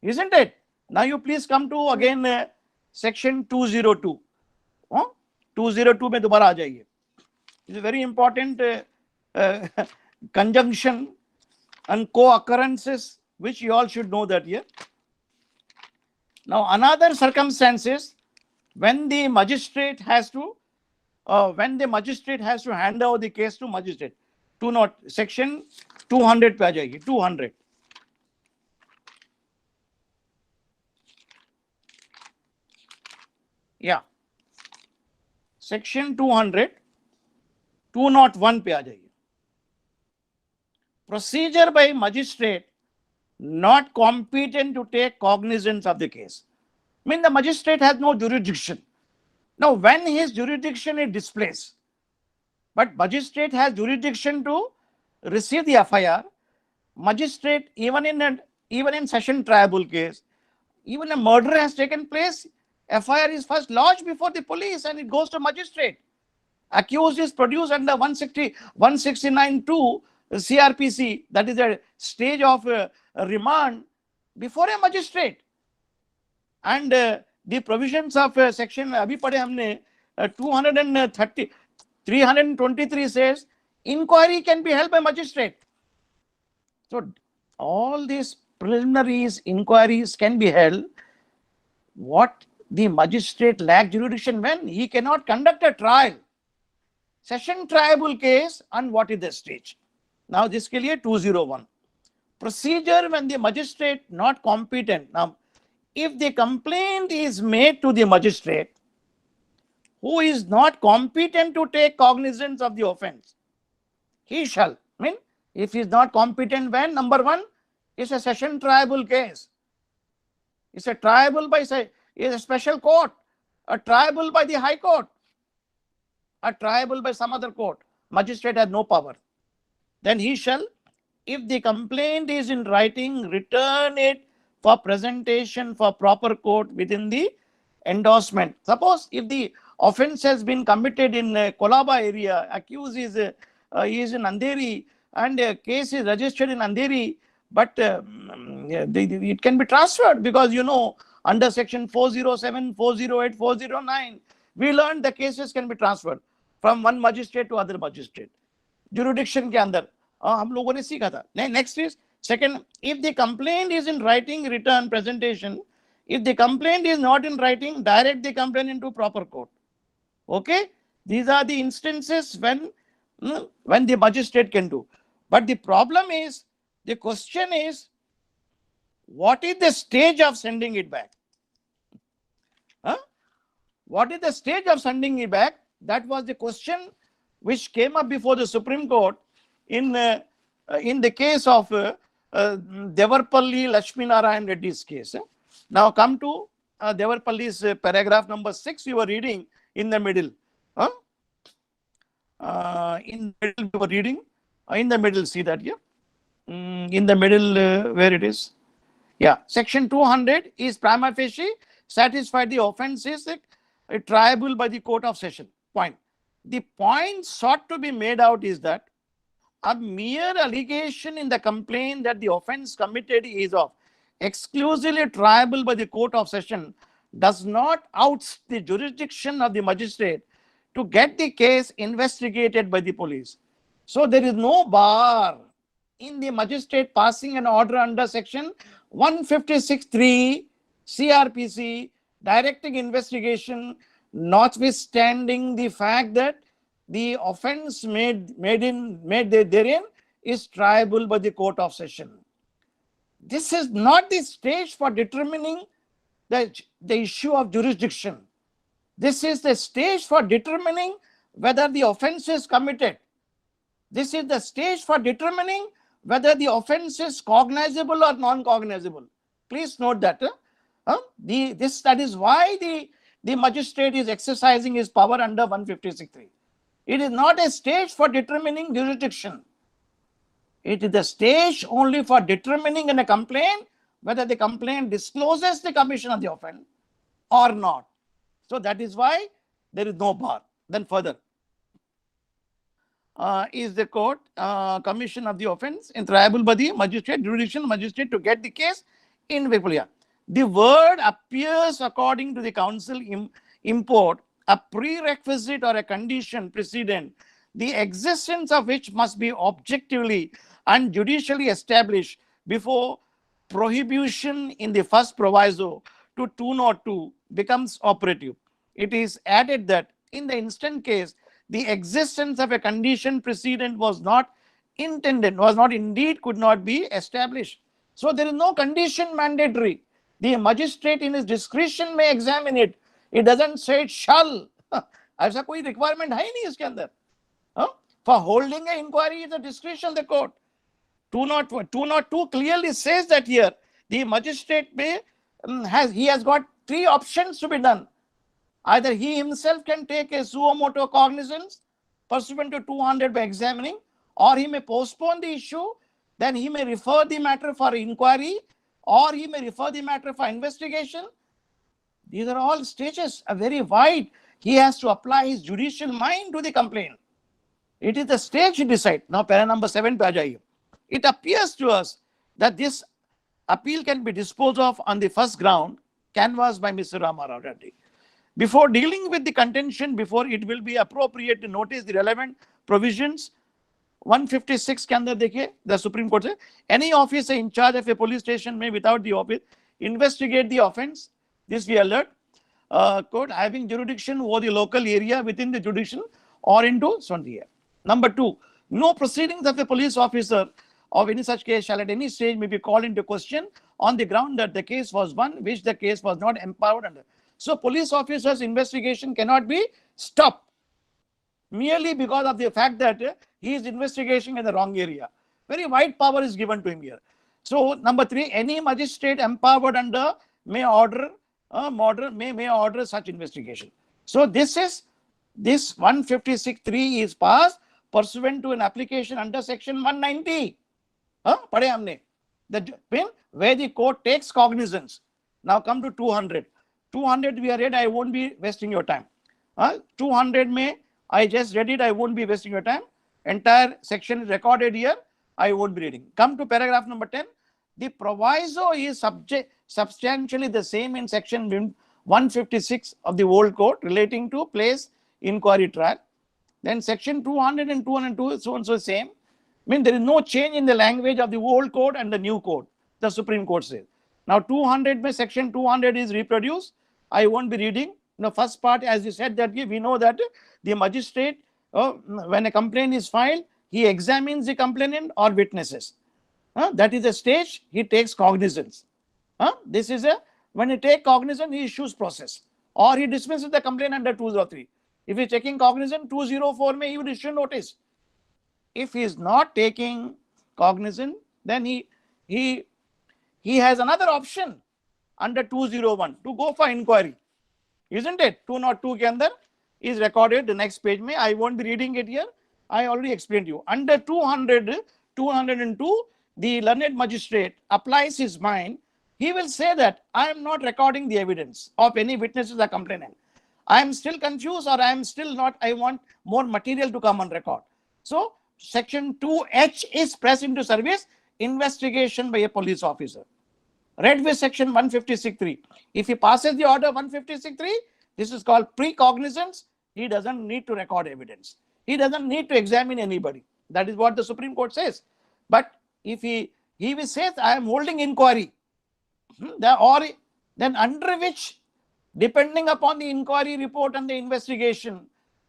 Isn't it? Now you please come to again section 202. 202 में दोबारा आ जाइए. It's a very important conjunction and co-occurrences which you all should know that here. Now another circumstances when the magistrate has to hand over the case to magistrate. Section 200 पे आ जाइए. 200. Yeah. Section 200, 201 पे आ जाइए. Procedure by magistrate not competent to take cognizance of the case. I mean the magistrate has no jurisdiction. Now when his jurisdiction is displaced, but magistrate has jurisdiction to receive the FIR, magistrate even in session triable case, even a murder has taken place, FIR is first lodged before the police and it goes to magistrate. Accused is produced under 169(2) CRPC, that is a stage of remand before a magistrate. And the provisions of section अभी पढ़े हमने 323 says inquiry can be held by magistrate. So all these preliminaries, inquiries can be held. What the magistrate lack jurisdiction when he cannot conduct a trial, session triable case, and what is the stage. Now this के लिए 201. Procedure when the magistrate not competent. Now if the complaint is made to the magistrate who is not competent to take cognizance of the offense, he shall. I mean, if he is not competent, when number one, it's a session triable case. It's a triable by is a special court, a triable by the High Court, a triable by some other court. Magistrate has no power. Then he shall, if the complaint is in writing, return it for presentation for proper court within the endorsement. Suppose if the offense has been committed in Kolaba area, accused is he is in Andheri, and a case is registered in Andheri, but it can be transferred because, you know, under section 407, 408, 409, we learned the cases can be transferred from one magistrate to other magistrate. Jurisdiction के अंदर हम लोगों ने सीखा था. Next is second, if the complaint is in writing, return presentation. If the complaint is not in writing, direct the complaint into proper court. Okay, these are the instances when the magistrate can do. But the problem is, the question is, what is the stage of sending it back? What is the stage of sending it back? That was the question which came up before the Supreme Court in the case of Devarpalli Lakshminarayan Reddy's case. Now come to Devarpalli's paragraph number 6. You were reading in the middle. In the middle, you were reading. In the middle, see that here. In the middle, where it is. Yeah, section 200 is prima facie satisfied the offence is triable by the court of session. Point. The point sought to be made out is that a mere allegation in the complaint that the offence committed is of exclusively triable by the court of session does not oust the jurisdiction of the magistrate to get the case investigated by the police. So there is no bar in the magistrate passing an order under section 156(3) CRPC directing investigation, notwithstanding the fact that the offence made therein is triable by the court of session. This is not the stage for determining the issue of jurisdiction. This is the stage for determining whether the offence is committed. This is the stage for determining whether the offence is cognizable or non-cognizable. Please note that. That is why the magistrate is exercising his power under 156(3). It is not a stage for determining jurisdiction. It is the stage only for determining in a complaint whether the complaint discloses the commission of the offence or not. So that is why there is no bar. Then further, is the court commission of the offence and triable by the magistrate, jurisdiction magistrate to get the case in Vipulia. The word appears, according to the counsel, import a prerequisite or a condition precedent, the existence of which must be objectively and judicially established before prohibition in the first proviso to 202 becomes operative. It is added that in the instant case, the existence of a condition precedent was not intended, was not indeed, could not be established. So there is no condition mandatory. The magistrate in his discretion may examine it. It doesn't say it shall. ऐसा कोई requirement है नहीं इसके अंदर. For holding an inquiry is the discretion of the court. 202 clearly says that here the magistrate may has got three options to be done. Either he himself can take a suo motu cognizance pursuant to 200 by examining, or he may postpone the issue, then he may refer the matter for inquiry, or he may refer the matter for investigation. These are all stages, are very wide. He has to apply his judicial mind to the complaint. It is the stage he decides. Now, para number 7 pe aa jaiye. It appears to us that this appeal can be disposed of on the first ground canvassed by Mr. Rama Rao Reddy. Before dealing with the contention, before it will be appropriate to notice the relevant provisions. 156 के अंदर देखिए, the Supreme Court says, any officer in charge of a police station may, without the office, investigate the offence. This we alert. Court having jurisdiction over the local area within the jurisdiction or into Swandia. Number 2, no proceedings of a police officer of any such case shall at any stage may be called into question on the ground that the case was one which the case was not empowered under. So police officers' investigation cannot be stop, merely because of the fact that he is investigating in the wrong area. Very wide power is given to him here. So number 3, any magistrate empowered under may order may order such investigation. So this 156(3) is passed pursuant to an application under section 190. पढ़े हमने. Where the court takes cognizance. Now come to 200. 200 we are read. I won't be wasting your time. 200 may I just read it. I won't be wasting your time. Entire section is recorded here. I won't be reading. Come to paragraph number 10. The proviso is substantially the same in section 156 of the old code relating to place inquiry trial. Then section 200 and 202 is so and so same. I mean, there is no change in the language of the old code and the new code, the Supreme Court says. Now 200 by section 200 is reproduced. I won't be reading. The first part, as you said, that we know that the magistrate, when a complaint is filed, he examines the complainant or witnesses. That is the stage he takes cognizance. This is when he takes cognizance, he issues process, or he dismisses the complaint under 203. If he is taking cognizance, 204 may he would issue notice. If he is not taking cognizance, then he has another option under 201 to go for inquiry, isn't it? 202 ke andar is recorded. The next page may I won't be reading it here. I already explained to you. Under 202, the learned magistrate applies his mind. He will say that I am not recording the evidence of any witnesses or complainant. I am still confused, or I am still not. I want more material to come on record. So section 2H is pressed into service, investigation by a police officer. Read with section 156(3). If he passes the order 156(3), this is called precognizance. He doesn't need to record evidence. He doesn't need to examine anybody. That is what the Supreme Court says. But if he will say, I am holding inquiry, then under which, depending upon the inquiry report and the investigation,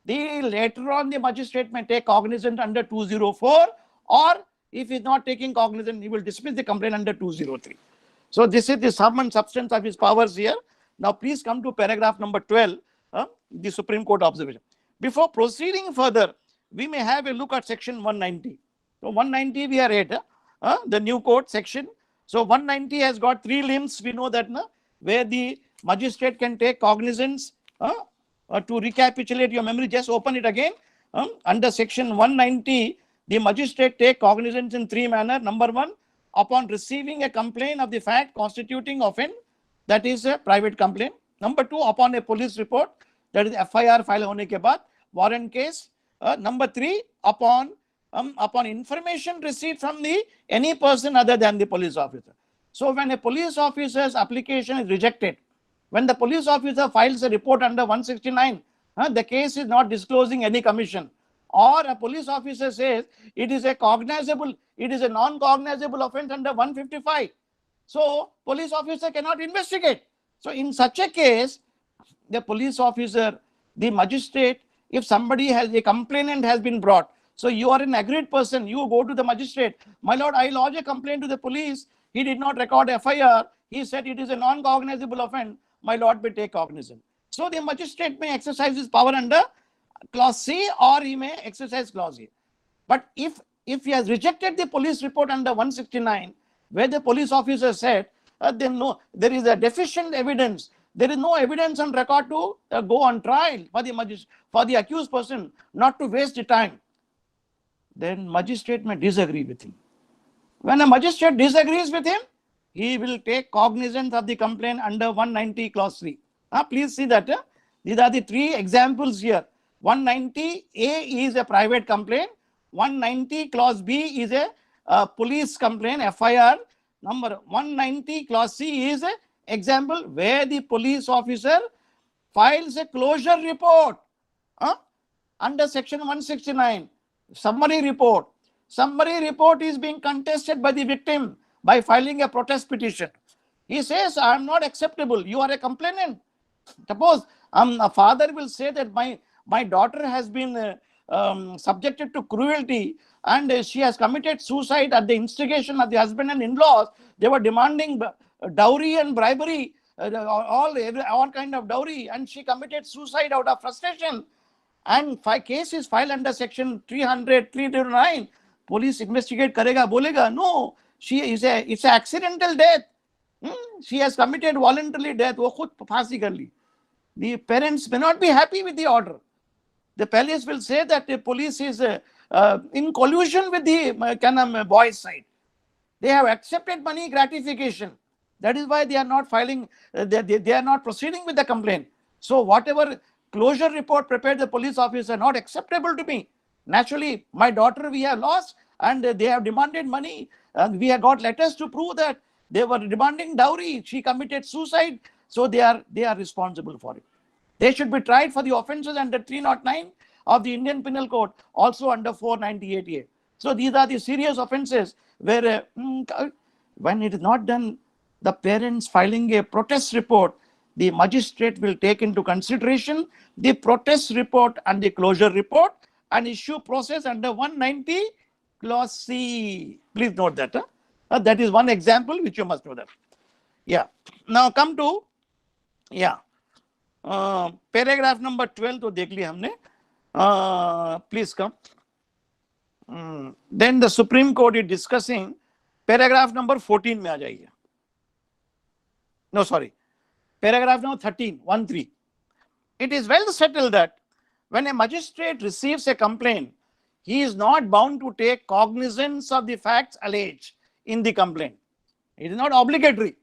later on the magistrate may take cognizance under 204, or if he is not taking cognizance, he will dismiss the complaint under 203. So this is the sum and substance of his powers here. Now please come to paragraph number 12, the Supreme Court observation. Before proceeding further, we may have a look at section 190. So 190 we are at the new code section. So 190 has got 3 limbs. We know that where the magistrate can take cognizance. To recapitulate your memory, just open it again. Under section 190, the magistrate take cognizance in 3 manners. Number 1, upon receiving a complaint of the fact constituting offence, that is a private complaint. Number 2, upon a police report, that is FIR file hone ke baad, warrant case. Number 3, upon information received from any person other than the police officer. So when a police officer's application is rejected, when the police officer files a report under 169, the case is not disclosing any commission, or a police officer says it is a non-cognizable offence under 155. So police officer cannot investigate. So in such a case, the police officer, the magistrate, if somebody a complainant has been brought, so you are an agreed person, you go to the magistrate, my lord, I lodge a complaint to the police, he did not record FIR, he said it is a non-cognizable offence, my lord may take cognizance. So the magistrate may exercise his power under clause C, or he may exercise clause A. But if he has rejected the police report under 169, where the police officer said, then no, there is a deficient evidence, there is no evidence on record to go on trial for the accused person, not to waste the time, then magistrate may disagree with him. When a magistrate disagrees with him, he will take cognizance of the complaint under 190 clause 3. Please see that these are the 3 examples here. 190 A is a private complaint. 190 clause B is a police complaint, FIR. Number 190 clause C is an example where the police officer files a closure report under section 169. Summary report. Summary report is being contested by the victim by filing a protest petition. He says, I am not acceptable. You are a complainant. Suppose a father will say that my daughter has been subjected to cruelty and she has committed suicide at the instigation of the husband and in-laws. They were demanding dowry and bribery, all kind of dowry, and she committed suicide out of frustration. and case is filed under section 300, 309, police investigate karega, bolega, no, it's a accidental death. She has committed voluntary death. वो खुद फांसी कर ली. The parents may not be happy with the order. The police will say that the police is in collusion with the boy's side. They have accepted money gratification. That is why they are not filing, they are not proceeding with the complaint. So whatever closure report prepared the police officer, not acceptable to me. Naturally, my daughter we have lost and they have demanded money. And we have got letters to prove that they were demanding dowry. She committed suicide. So they are responsible for it. They should be tried for the offences under 309 of the Indian Penal Code, also under 498A. So these are the serious offences where when it is not done, the parents filing a protest report, the magistrate will take into consideration the protest report and the closure report and issue process under 190 clause C. Please note that. That is one example which you must know that. Yeah. Now come to, yeah. Paragraph number 12 तो देख लिया हमने. Please come. Then the Supreme Court is discussing paragraph number 14 में आ जाइए. No, sorry. Paragraph number 13, 1-3. It is well settled that when a magistrate receives a complaint, he is not bound to take cognizance of the facts alleged in the complaint. It is not obligatory.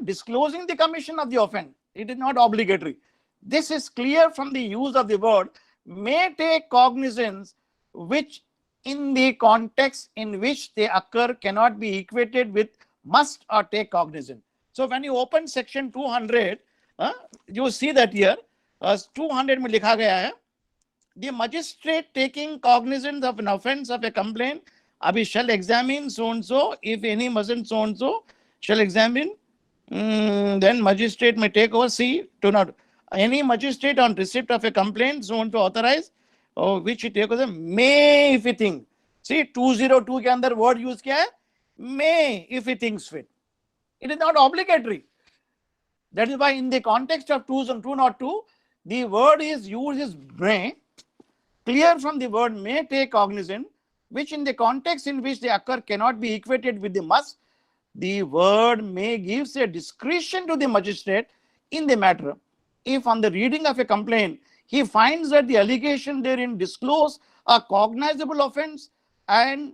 Disclosing the commission of the offence, it is not obligatory. This is clear from the use of the word may take cognizance, which in the context in which they occur cannot be equated with must or take cognizance. So when you open section 200, you see that here 200 में लिखा गया है, the magistrate taking cognizance of an offence of a complaint abhi shall examine so and so, if any mustn't so and so shall examine, then magistrate may take over. See, to not any magistrate on receipt of a complaint so and so authorize, which he take over may if he think. See 202 के अंदर word use किया है, may if he thinks fit. It is not obligatory. That is why in the context of 202, the word is used is may, clear from the word may take cognizance, which in the context in which they occur cannot be equated with the must. The word may gives a discretion to the magistrate in the matter. If on the reading of a complaint, he finds that the allegation therein disclose a cognizable offence and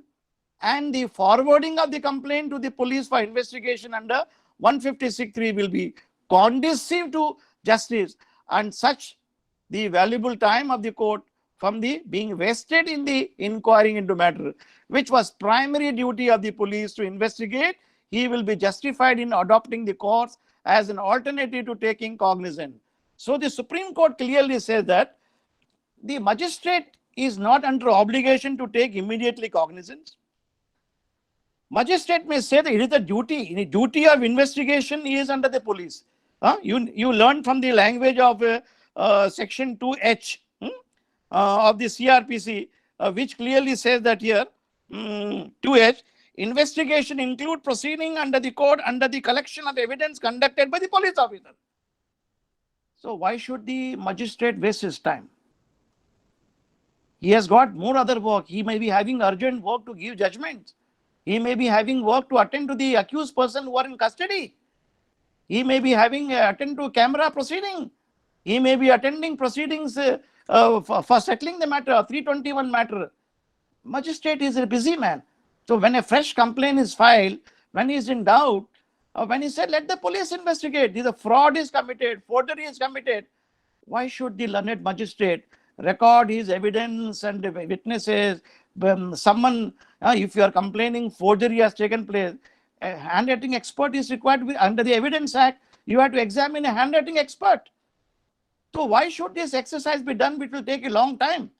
the forwarding of the complaint to the police for investigation under 156(3) will be conducive to justice, and such the valuable time of the court from the being wasted in the inquiring into matter, which was primary duty of the police to investigate, he will be justified in adopting the course as an alternative to taking cognizance. So the Supreme Court clearly says that the magistrate is not under obligation to take immediately cognizance. Magistrate may say that it is a duty. The duty of investigation is under the police. You learn from the language of section 2H of the CRPC, which clearly says that here 2H, investigation include proceeding under the code under the collection of evidence conducted by the police officer. So why should the magistrate waste his time? He has got more other work. He may be having urgent work to give judgments. He may be having work to attend to the accused person who are in custody. He may be having attend to camera proceeding. He may be attending proceedings for settling the matter, 321 matter. Magistrate is a busy man. So when a fresh complaint is filed, when he is in doubt, when he said, let the police investigate, the fraud is committed, forgery is committed, why should the learned magistrate record his evidence and witnesses? Someone, if you are complaining forgery has taken place, a handwriting expert is required under the Evidence Act. You have to examine a handwriting expert. So why should this exercise be done, which will take a long time?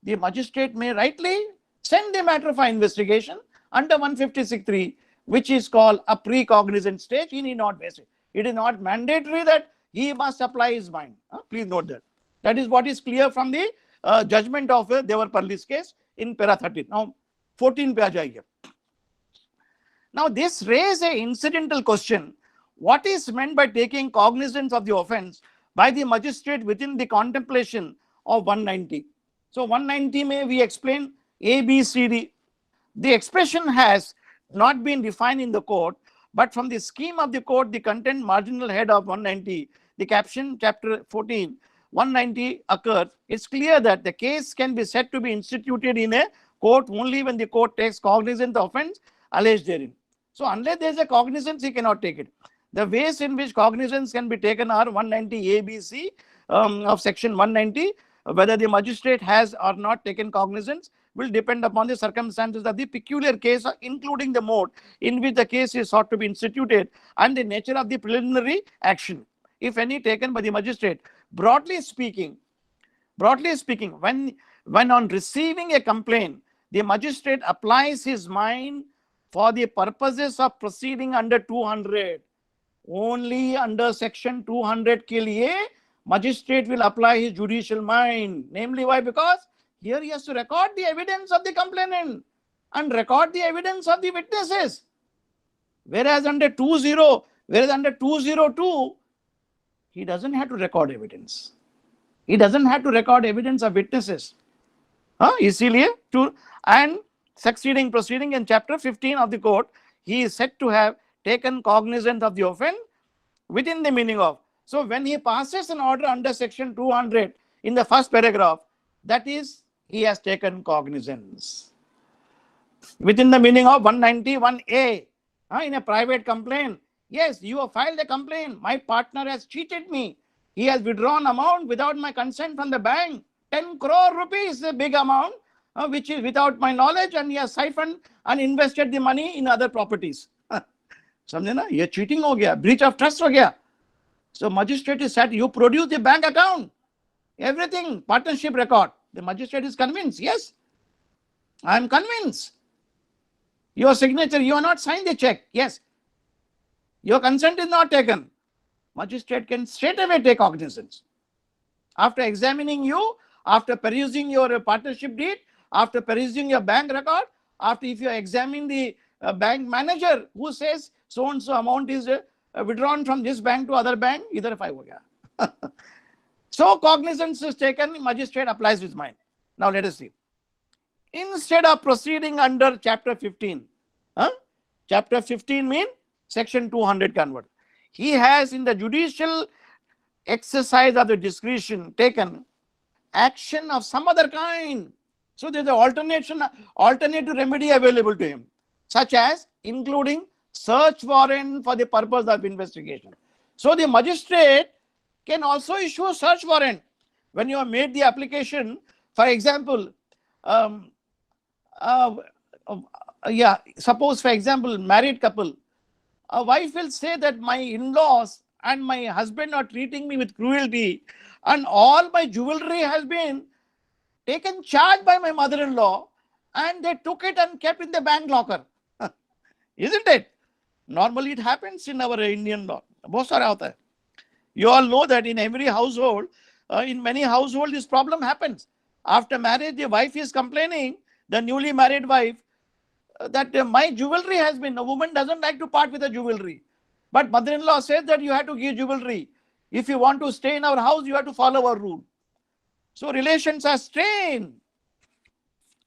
The magistrate may rightly send the matter for investigation under 156(3), which is called a pre-cognizant stage. He need not waste it. It is not mandatory that he must apply his mind. Please note that. That is what is clear from the judgment of Devarpalli's case in para 13. Now 14 pe aa jaiye. Now this raises an incidental question. What is meant by taking cognizance of the offence by the magistrate within the contemplation of 190. So 190 may we explain A, B, C, D. The expression has not been defined in the code, but from the scheme of the code, the content marginal head of 190, the caption chapter 14, 190 occurs, it's clear that the case can be said to be instituted in a court only when the court takes cognizance of offense alleged therein. So unless there is a cognizance, he cannot take it. The ways in which cognizance can be taken are 190 A, B, C of section 190. Whether the magistrate has or not taken cognizance will depend upon the circumstances of the peculiar case, including the mode in which the case is sought to be instituted and the nature of the preliminary action, if any, taken by the magistrate. Broadly speaking, when on receiving a complaint, the magistrate applies his mind for the purposes of proceeding under 200. Only under section 200 के लिए magistrate will apply his judicial mind. Namely, why? Because here he has to record the evidence of the complainant and record the evidence of the witnesses. Whereas under 202, he doesn't have to record evidence. He doesn't have to record evidence of witnesses. इसीलिए and succeeding proceeding in chapter 15 of the code, he is said to have taken cognizance of the offense within the meaning of. So when he passes an order under section 200 in the first paragraph, that is, he has taken cognizance within the meaning of 191A. In a private complaint, yes, you have filed a complaint. My partner has cheated me. He has withdrawn amount without my consent from the bank. 10 crore rupees is a big amount, which is without my knowledge, and he has siphoned and invested the money in other properties. समझे ना, ये cheating हो गया, breach of trust हो गया. So magistrate is said, you produce the bank account, everything, partnership record. The magistrate is convinced, yes, I am convinced. Your signature, you have not signed the check, yes. Your consent is not taken. Magistrate can straight away take cognizance. After examining you, after perusing your partnership deed, after perusing your bank record, after if you examine the bank manager who says so and so amount is withdrawn from this bank to other bank, either 5 ho gaya. So cognizance is taken, magistrate applies his mind. Now let us see. Instead of proceeding under chapter 15, chapter 15 means section 200 convert. He has in the judicial exercise of the discretion taken action of some other kind. So there is an alternative remedy available to him, such as including search warrant for the purpose of investigation. So the magistrate can also issue a search warrant when you have made the application. For example, suppose for example, married couple, a wife will say that my in-laws and my husband are treating me with cruelty, and all my jewelry has been taken charge by my mother-in-law, and they took it and kept in the bank locker. Isn't it? Normally it happens in our Indian law. बहुत सारा होता है. You all know that in every household, in many households, this problem happens. After marriage, the wife is complaining, the newly married wife, that my jewelry has been, a woman doesn't like to part with the jewelry. But mother-in-law says that you have to give jewelry. If you want to stay in our house, you have to follow our rule. So relations are strained.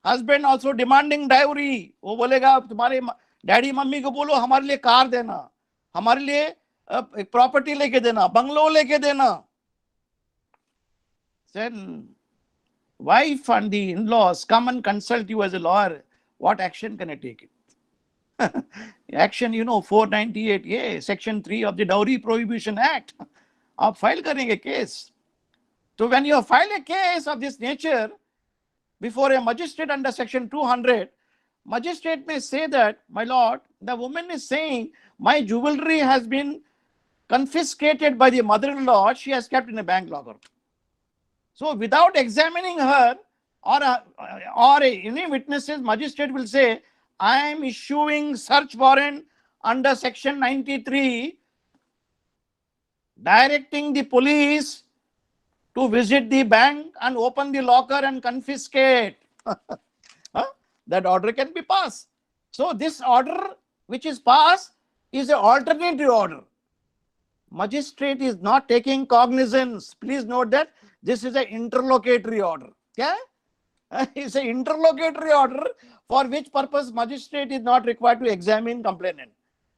Husband also demanding dowry. वो बोलेगा तुम्हारे daddy mummy को बोलो हमारे लिए car देना, हमारे लिए प्रॉपर्टी लेके देना, बंगलो लेके देना. Then wife and the in-laws come and consult you as a lawyer. What action can I take? Action, 498A, section 3 of the Dowry Prohibition Act. आप file करेंगे case. So when you file a case of this nature before a magistrate under section 200, magistrate may say that, my lord, the woman is saying my jewelry has been confiscated by the mother-in-law, she has kept in a bank locker. So without examining her or any witnesses, magistrate will say, I am issuing search warrant under section 93, directing the police to visit the bank and open the locker and confiscate. That order can be passed. So this order which is passed is an alternative order. Magistrate is not taking cognizance. Please note that This is an interlocutory order. Yeah? It's an interlocutory order for which purpose magistrate is not required to examine complainant.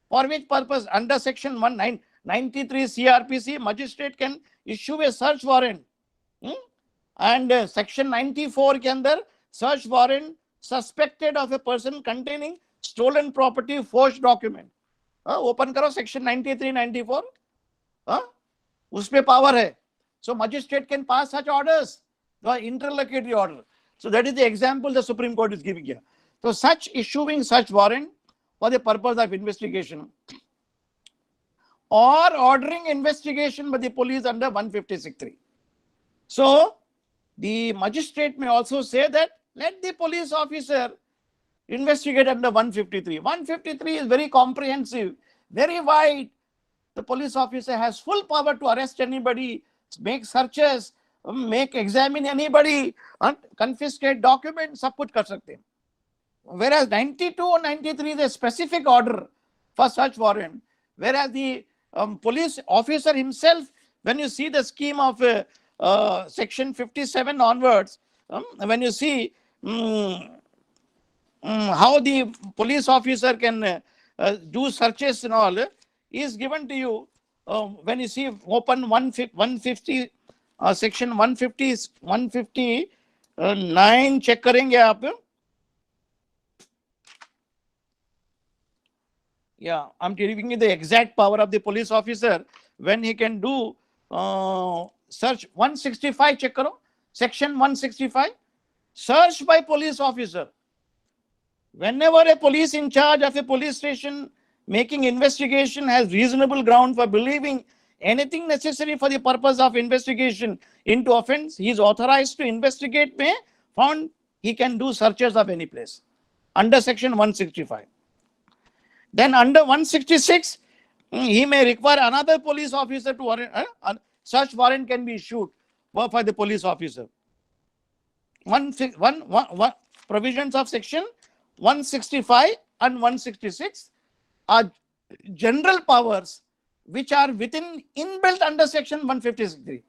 For which purpose under section 193 CRPC, magistrate can issue a search warrant. And section 94 के अंदर search warrant suspected of a person containing stolen property, forged document. Open करो section 93, 94. उस पे power है. So magistrate can pass such orders, the interlocutory order. So that is the example the Supreme Court is giving here. So such issuing such warrant for the purpose of investigation or ordering investigation by the police under 156(3). So the magistrate may also say that let the police officer investigate under 153. 153 is very comprehensive, very wide. The police officer has full power to arrest anybody, make searches, examine anybody, confiscate documents, सब कुछ कर सकते हैं. Whereas 92 or 93 is a specific order for such warrant. Whereas the police officer himself, when you see the scheme of section 57 onwards, when you see how the police officer can do searches and all, is given to you when you see open 150 section 159 check करेंगे आप. Yeah, I'm giving you the exact power of the police officer when he can do search. 165 check करो, section 165, search by police officer. Whenever a police in charge of a police station making investigation has reasonable ground for believing anything necessary for the purpose of investigation into offense, he is authorized to investigate. May found he can do searches of any place under section 165. Then under 166, he may require another police officer to warrant. Such warrant can be issued for the police officer. Provisions of section 165 and 166 are general powers which are within inbuilt under section 156(3).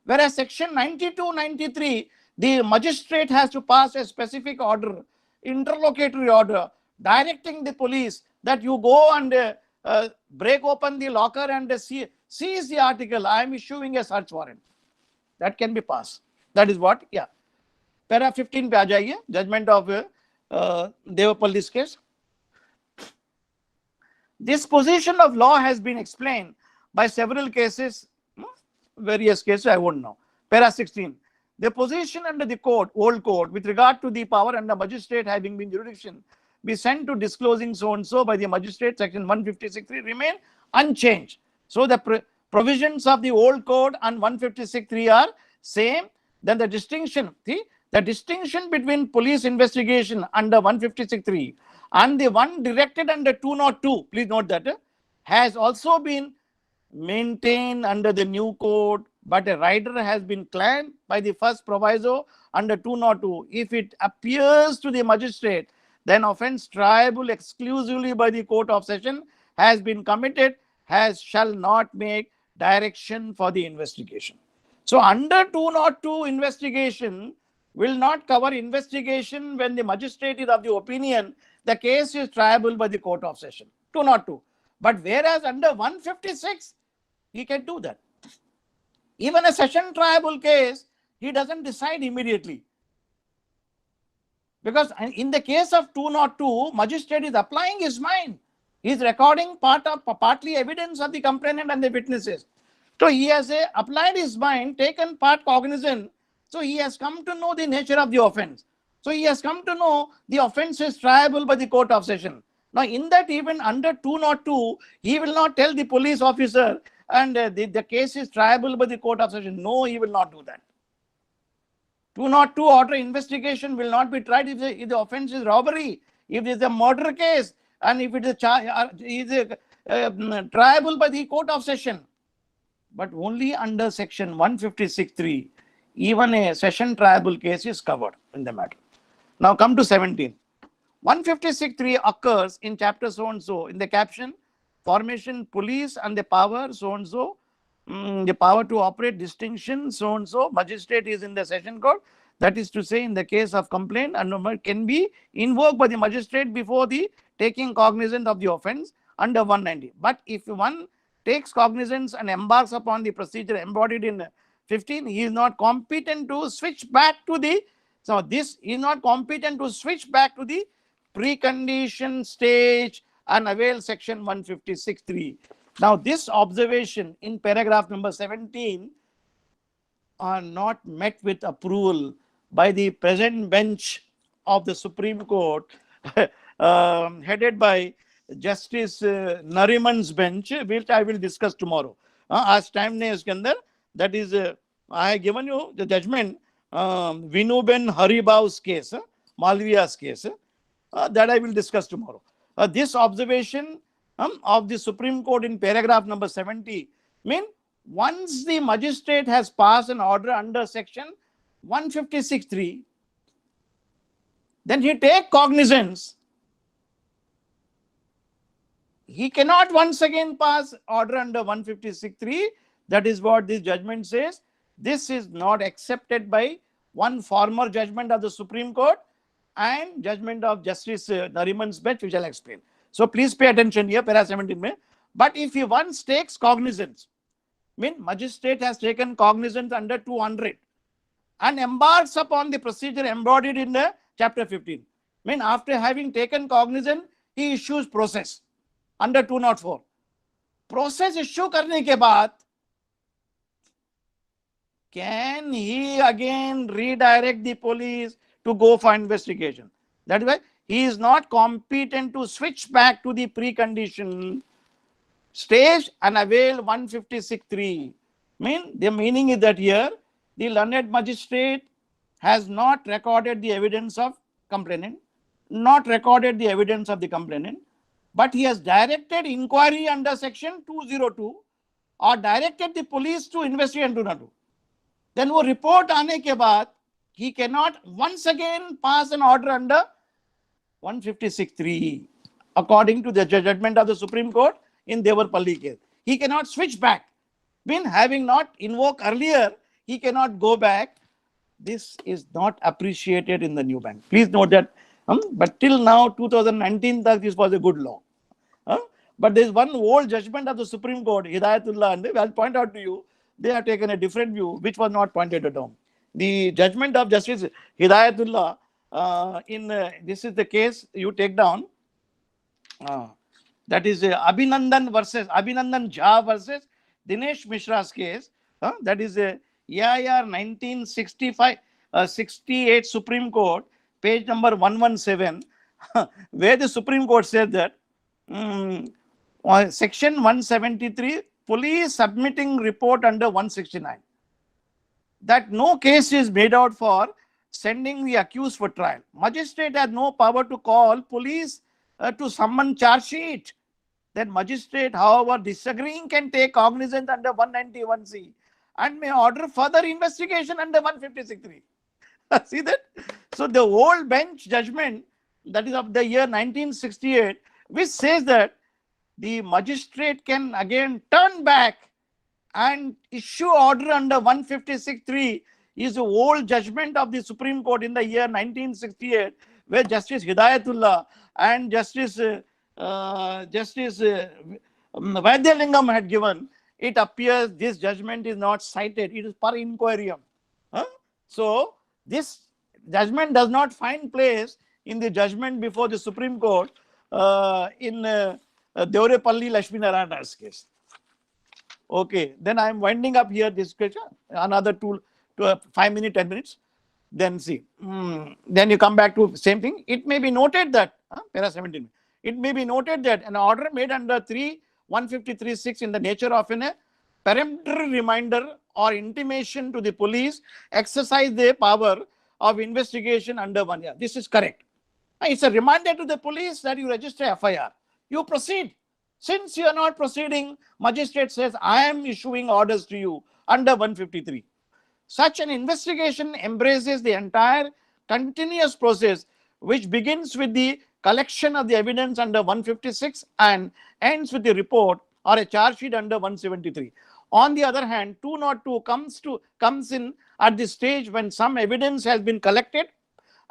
Whereas section 92, 93, the magistrate has to pass a specific order, interlocutory order, directing the police that you go and break open the locker and seize the article. I am issuing a search warrant. That can be passed. That is what, yeah. Para 15 पे आ जाइए, judgment of Devapalli's case. This position of law has been explained by several cases, various cases, I won't know. Para 16. The position under the code, old code, with regard to the power under magistrate having been jurisdiction, be sent to disclosing so and so by the magistrate, section 156(3) remain unchanged. So the provisions of the old code and 156(3) are same. Then the distinction, see, the distinction between police investigation under 156(3) and the one directed under 202, please note that, has also been maintained under the new code, but a rider has been claimed by the first proviso under 202. If it appears to the magistrate, then offense triable exclusively by the court of session has been committed, shall not make direction for the investigation. So under 202 investigation will not cover investigation when the magistrate is of the opinion the case is triable by the court of session. 202. But whereas under 156, he can do that. Even a session triable case, he doesn't decide immediately. Because in the case of 202, magistrate is applying his mind. He is recording partly evidence of the complainant and the witnesses. So he has applied his mind, taken part cognizant. So he has come to know the nature of the offense. So he has come to know the offense is triable by the court of session. Now in that, even under 202, he will not tell the police officer and the case is triable by the court of session. No, he will not do that. 202 order investigation will not be tried if the offense is robbery, if it is a murder case, and if it is triable by the court of session. But only under section 156(3), even a session triable case is covered in the matter. Now come to 17. 156(3) occurs in chapter so and so in the caption formation police and the power so and so the power to operate distinction, so and so, magistrate is in the session court. That is to say, in the case of complaint, and can be invoked by the magistrate before the taking cognizance of the offence under 190. But if one takes cognizance and embarks upon the procedure embodied in 15, he is not competent to switch back to the, so this is not competent to switch back to the precondition stage and avail section 156(3). Now, this observation in paragraph number 17 are not met with approval by the present bench of the Supreme Court, headed by Justice Nariman's bench, which I will discuss tomorrow. As time ne uske andar, that is, I have given you the judgment, Vinuben Haribau's case, Malviya's case, that I will discuss tomorrow. This observation of the Supreme Court in paragraph number 70 mean once the magistrate has passed an order under section 156(3), then he take cognizance. He cannot once again pass order under 156(3). That is what this judgment says. This is not accepted by one former judgment of the Supreme Court and judgment of Justice Nariman's bench, which I'll explain. So please pay attention here, para 17 mein. But if he once takes cognizance, mean magistrate has taken cognizance under 200 and embarks upon the procedure embodied in the chapter 15. Mean after having taken cognizance, he issues process under 204. Process issue karne ke baad, can he again redirect the police to go for investigation? That is why he is not competent to switch back to the precondition stage and avail 156(3). The meaning is that here the learned magistrate has not recorded the evidence of complainant, not recorded the evidence of the complainant, but he has directed inquiry under section 202 or directed the police to investigate 202. Then वो report आने के बाद he cannot once again pass an order under 156(3) according to the judgment of the Supreme Court in Devarpalli case. He cannot switch back. When having not invoked earlier, he cannot go back. This is not appreciated in the new bank. Please note that. But till now, 2019, this was a good law. But there is one old judgment of the Supreme Court, Hidayatullah, and I'll point out to you, they have taken a different view, which was not pointed out. The judgment of Justice Hidayatullah, this is the case you take down. That is Abhinandan Jha versus Dinesh Mishra's case. That is EIR 1965, 68 Supreme Court, page number 117, where the Supreme Court said that section 173, police submitting report under 169, that no case is made out for sending the accused for trial. Magistrate has no power to call police to summon charge sheet. Then magistrate, however, disagreeing, can take cognizance under 191(c) and may order further investigation under 156(3). See that? So the old bench judgment, that is of the year 1968, which says that the magistrate can again turn back and issue order under 156(3), is the old judgment of the Supreme Court in the year 1968, where Justice Hidayatullah and Justice Vaidyanathan had given. It appears this judgment is not cited. It is per inquirium. So this judgment does not find place in the judgment before the Supreme Court in Devarapalli Lakshminarayana's case. Okay, then I am winding up here this question. Another 5 minutes, 10 minutes. Then see. Then you come back to same thing. It may be noted that, para 17. It may be noted that an order made under 153(6) in the nature of a peremptory reminder or intimation to the police exercise their power of investigation under 1 year. This is correct. It's a reminder to the police that you register FIR. You proceed. Since you are not proceeding, magistrate says, I am issuing orders to you under 153. Such an investigation embraces the entire continuous process, which begins with the collection of the evidence under 156 and ends with the report or a charge sheet under 173. On the other hand, 202 comes in at the stage when some evidence has been collected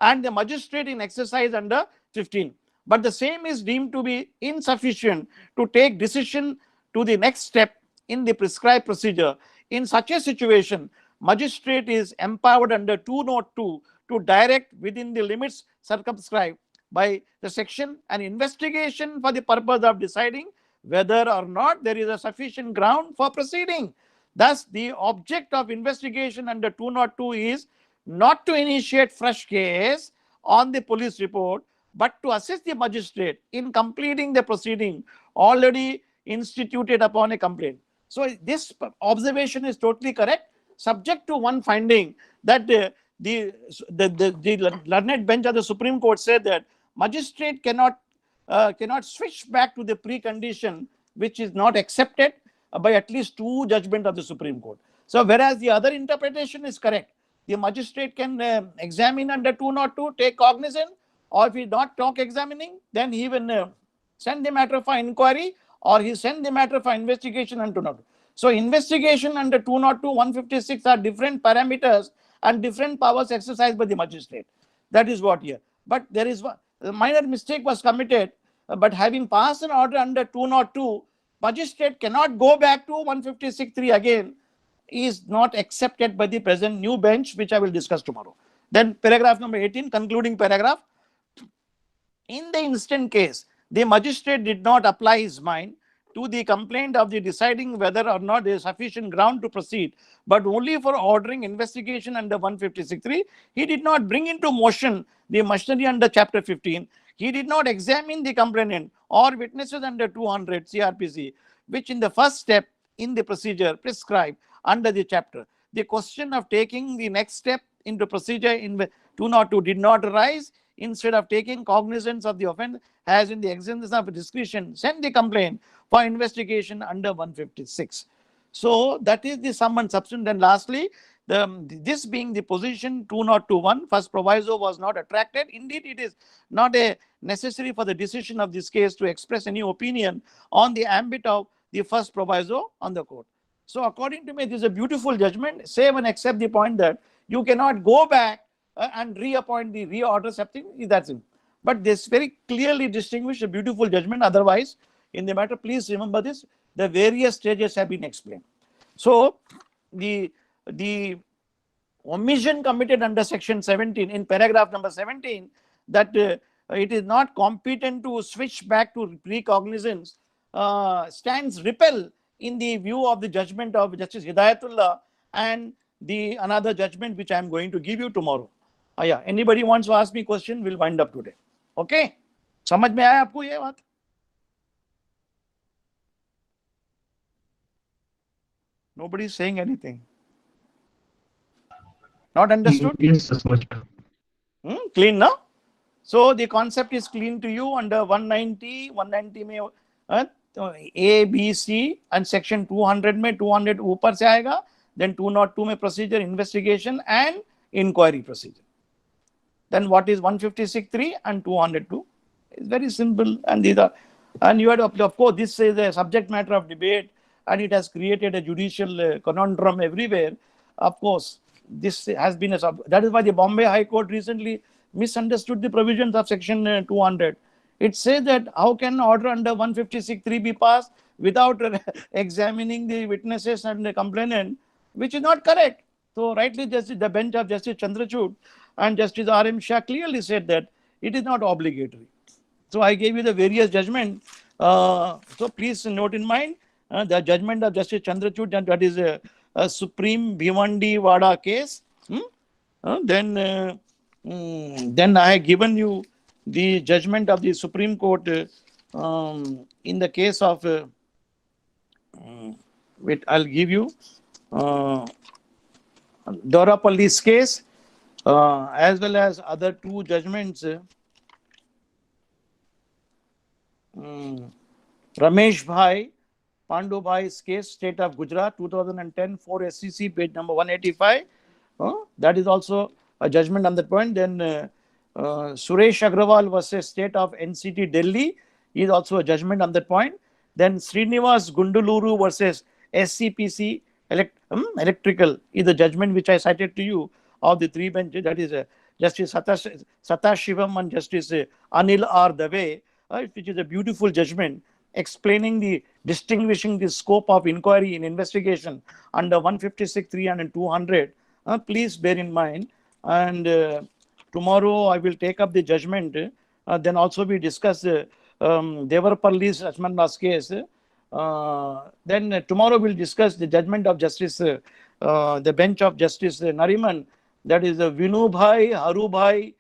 and the magistrate in exercise under 15. But the same is deemed to be insufficient to take decision to the next step in the prescribed procedure. In such a situation, magistrate is empowered under 202 to direct within the limits circumscribed by the section an investigation for the purpose of deciding whether or not there is a sufficient ground for proceeding. Thus, the object of investigation under 202 is not to initiate fresh case on the police report, but to assist the magistrate in completing the proceeding already instituted upon a complaint. So this observation is totally correct, subject to one finding that the learned bench of the Supreme Court said that magistrate cannot switch back to the precondition which is not accepted by at least two judgments of the Supreme Court. So whereas the other interpretation is correct, the magistrate can examine under 202, take cognizance, or if he not talk examining, then he will send the matter for inquiry, or he send the matter for investigation under 202. So investigation under 202, 156 are different parameters and different powers exercised by the magistrate. That is what here. But there is one minor mistake was committed, but having passed an order under 202, magistrate cannot go back to 156.3 again, is not accepted by the present new bench, which I will discuss tomorrow. Then paragraph number 18, concluding paragraph. In the instant case, the magistrate did not apply his mind to the complaint of the deciding whether or not there is sufficient ground to proceed, but only for ordering investigation under 156.3. He did not bring into motion the machinery under chapter 15. He did not examine the complainant or witnesses under 200 CRPC, which in the first step in the procedure prescribed under the chapter. The question of taking the next step into procedure in 202 did not arise. Instead of taking cognizance of the offence, has in the exercise of discretion sent the complaint for investigation under 156. So that is the sum and substance. And lastly, this being the position 202.1, first proviso was not attracted. Indeed, it is not a necessary for the decision of this case to express any opinion on the ambit of the first proviso on the court. So according to me, this is a beautiful judgment, save and except the point that you cannot go back and reappoint the reorder something. That's it. But this very clearly distinguished a beautiful judgment. Otherwise, in the matter, please remember this, the various stages have been explained. So the omission committed under section 17 in paragraph number 17, that it is not competent to switch back to precognizance, stands repel in the view of the judgment of Justice Hidayatullah and the another judgment which I am going to give you tomorrow. Yeah, anybody wants to ask me question, we'll wind up today. Okay? समझ में आया आपको ये बात? Nobody is saying anything. Not understood? Yes, that's much better. Clean now? So the concept is clean to you under 190 में A, B, C and section 200 में 200 ऊपर से आएगा, then 202 में procedure, investigation and inquiry procedure. Then what is 156.3 and 202? It's very simple, and these are, and you had of course this is a subject matter of debate, and it has created a judicial conundrum everywhere. Of course, this has been that is why the Bombay High Court recently misunderstood the provisions of section 200. It says that how can order under 156.3 be passed without examining the witnesses and the complainant, which is not correct. So rightly, the bench of Justice Chandrachud and Justice R.M. Shah clearly said that it is not obligatory. So I gave you the various judgments. So please note in mind the judgment of Justice Chandrachud, and that is a Supreme Bhimandi Wada case. Then I have given you the judgment of the Supreme Court in the case of, wait, I'll give you Dorapalli's case, as well as other two judgments. Ramesh Bhai, Pandu Bhai's case, State of Gujarat, 2010, 4 SCC, page number 185. That is also a judgment on that point. Then Suresh Agrawal versus State of NCT, Delhi, is also a judgment on that point. Then Srinivas Gunduluru versus SCPC electrical is the judgment which I cited to you of the three benches. That is Justice Satashivam and Justice Anil R. Dave, which is a beautiful judgment explaining the distinguishing the scope of inquiry in investigation under 156, 300 and 200. Please bear in mind. And tomorrow I will take up the judgment. Then also we discuss Devarapalli's Ashmanda's case. Then tomorrow we'll discuss the judgment of Justice, the bench of Justice Nariman, that is Vinubhai Harubhai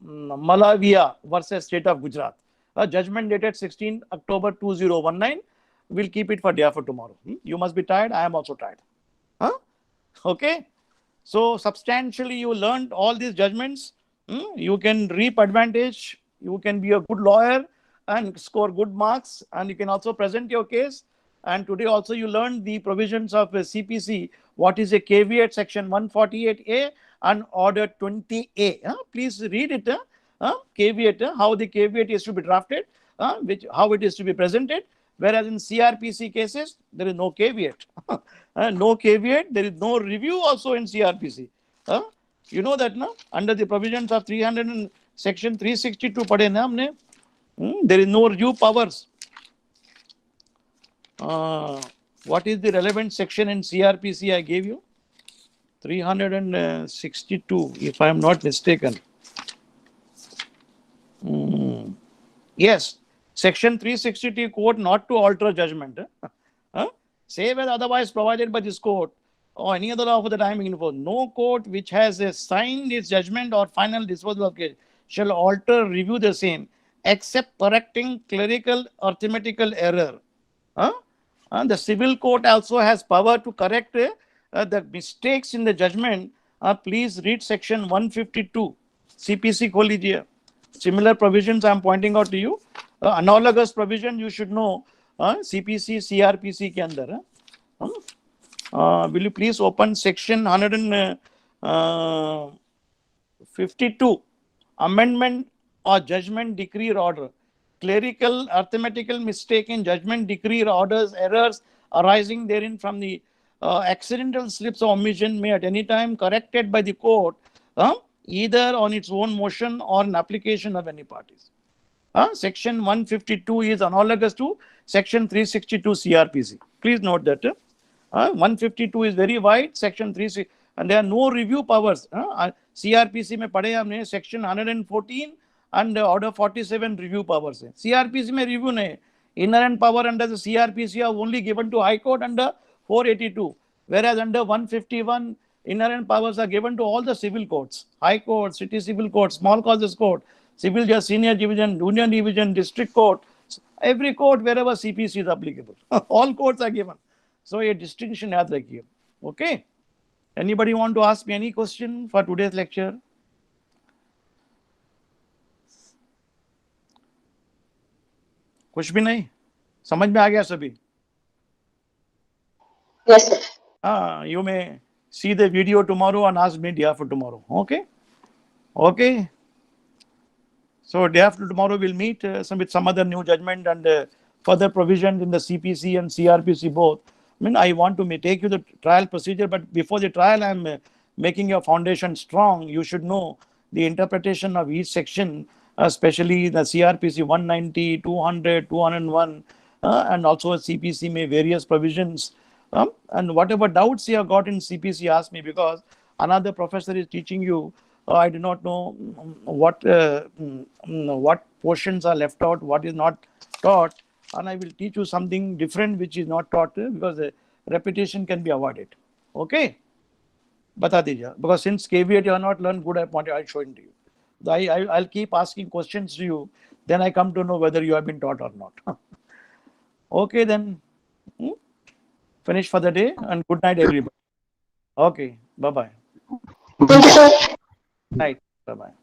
Malavia versus State of Gujarat. A judgment dated 16 October 2019. We'll keep it for day after tomorrow. You must be tired. I am also tired. Okay. So substantially you learned all these judgments. You can reap advantage. You can be a good lawyer and score good marks, and you can also present your case. And today also you learned the provisions of CPC, what is a caveat, section 148A and order 20A. Please read it. Caveat, how the caveat is to be drafted, how it is to be presented. Whereas in CRPC cases, there is no caveat. No caveat, there is no review also in CRPC. You know that, no? Under the provisions of 300 and section 362, padhe na humne? There is no review powers. What is the relevant section in CRPC I gave you? 362, if I am not mistaken. Yes, section 362 court not to alter judgment. Save as otherwise provided by this court or any other law for the time info. No court which has signed its judgment or final disposal of case shall alter, review the same, except correcting clerical arithmetical error. And the civil court also has power to correct the mistakes in the judgment. Please read section 152, CPC Collegia. Similar provisions I am pointing out to you. Analogous provision you should know. CPC, CRPC के अंदर. Will you please open section 152, amendment or judgment, decree or order. Clerical, arithmetical mistake in judgment, decree or orders, errors arising therein from the accidental slips or omission may at any time corrected by the court, either on its own motion or an application of any parties. Section 152 is analogous to section 362 CRPC. Please note that. 152 is very wide, section 360, and there are no review powers. CRPC में पढ़े हमने section 114 and order 47 review powers. CRPC में review नहीं. Inherent power under the CRPC are only given to High Court under 482, whereas under 151 inherent powers are given to all the civil courts, High Court, City Civil Court, Small Causes Court, Civil Judge, Senior Division, Union Division, District Court, every court wherever CPC is applicable. All courts are given. So a distinction yaad rakhiye. Okay. Anybody want to ask me any question for today's lecture? कुछ भी नहीं समझ में आ गया सभी? Yes, sir. You may see the video tomorrow and ask me day after tomorrow. Okay. Okay. So day after tomorrow we'll meet with some other new judgment and further provisions in the CPC and CRPC both. I mean, I want to take you the trial procedure, but before the trial, I'm making your foundation strong. You should know the interpretation of each section, especially the CRPC 190, 200, 201, and also CPC may various provisions. And whatever doubts you have got in CPC, ask me, because another professor is teaching you. I do not know what portions are left out, what is not taught. And I will teach you something different which is not taught because repetition can be avoided. Okay? Bata dijiye. Because since caveat you have not learned good, I'll show it to you. I'll keep asking questions to you. Then I come to know whether you have been taught or not. Okay, then. Finish for the day and good night, everybody. Okay. Bye-bye. Thank you, sir. Night. Bye-bye.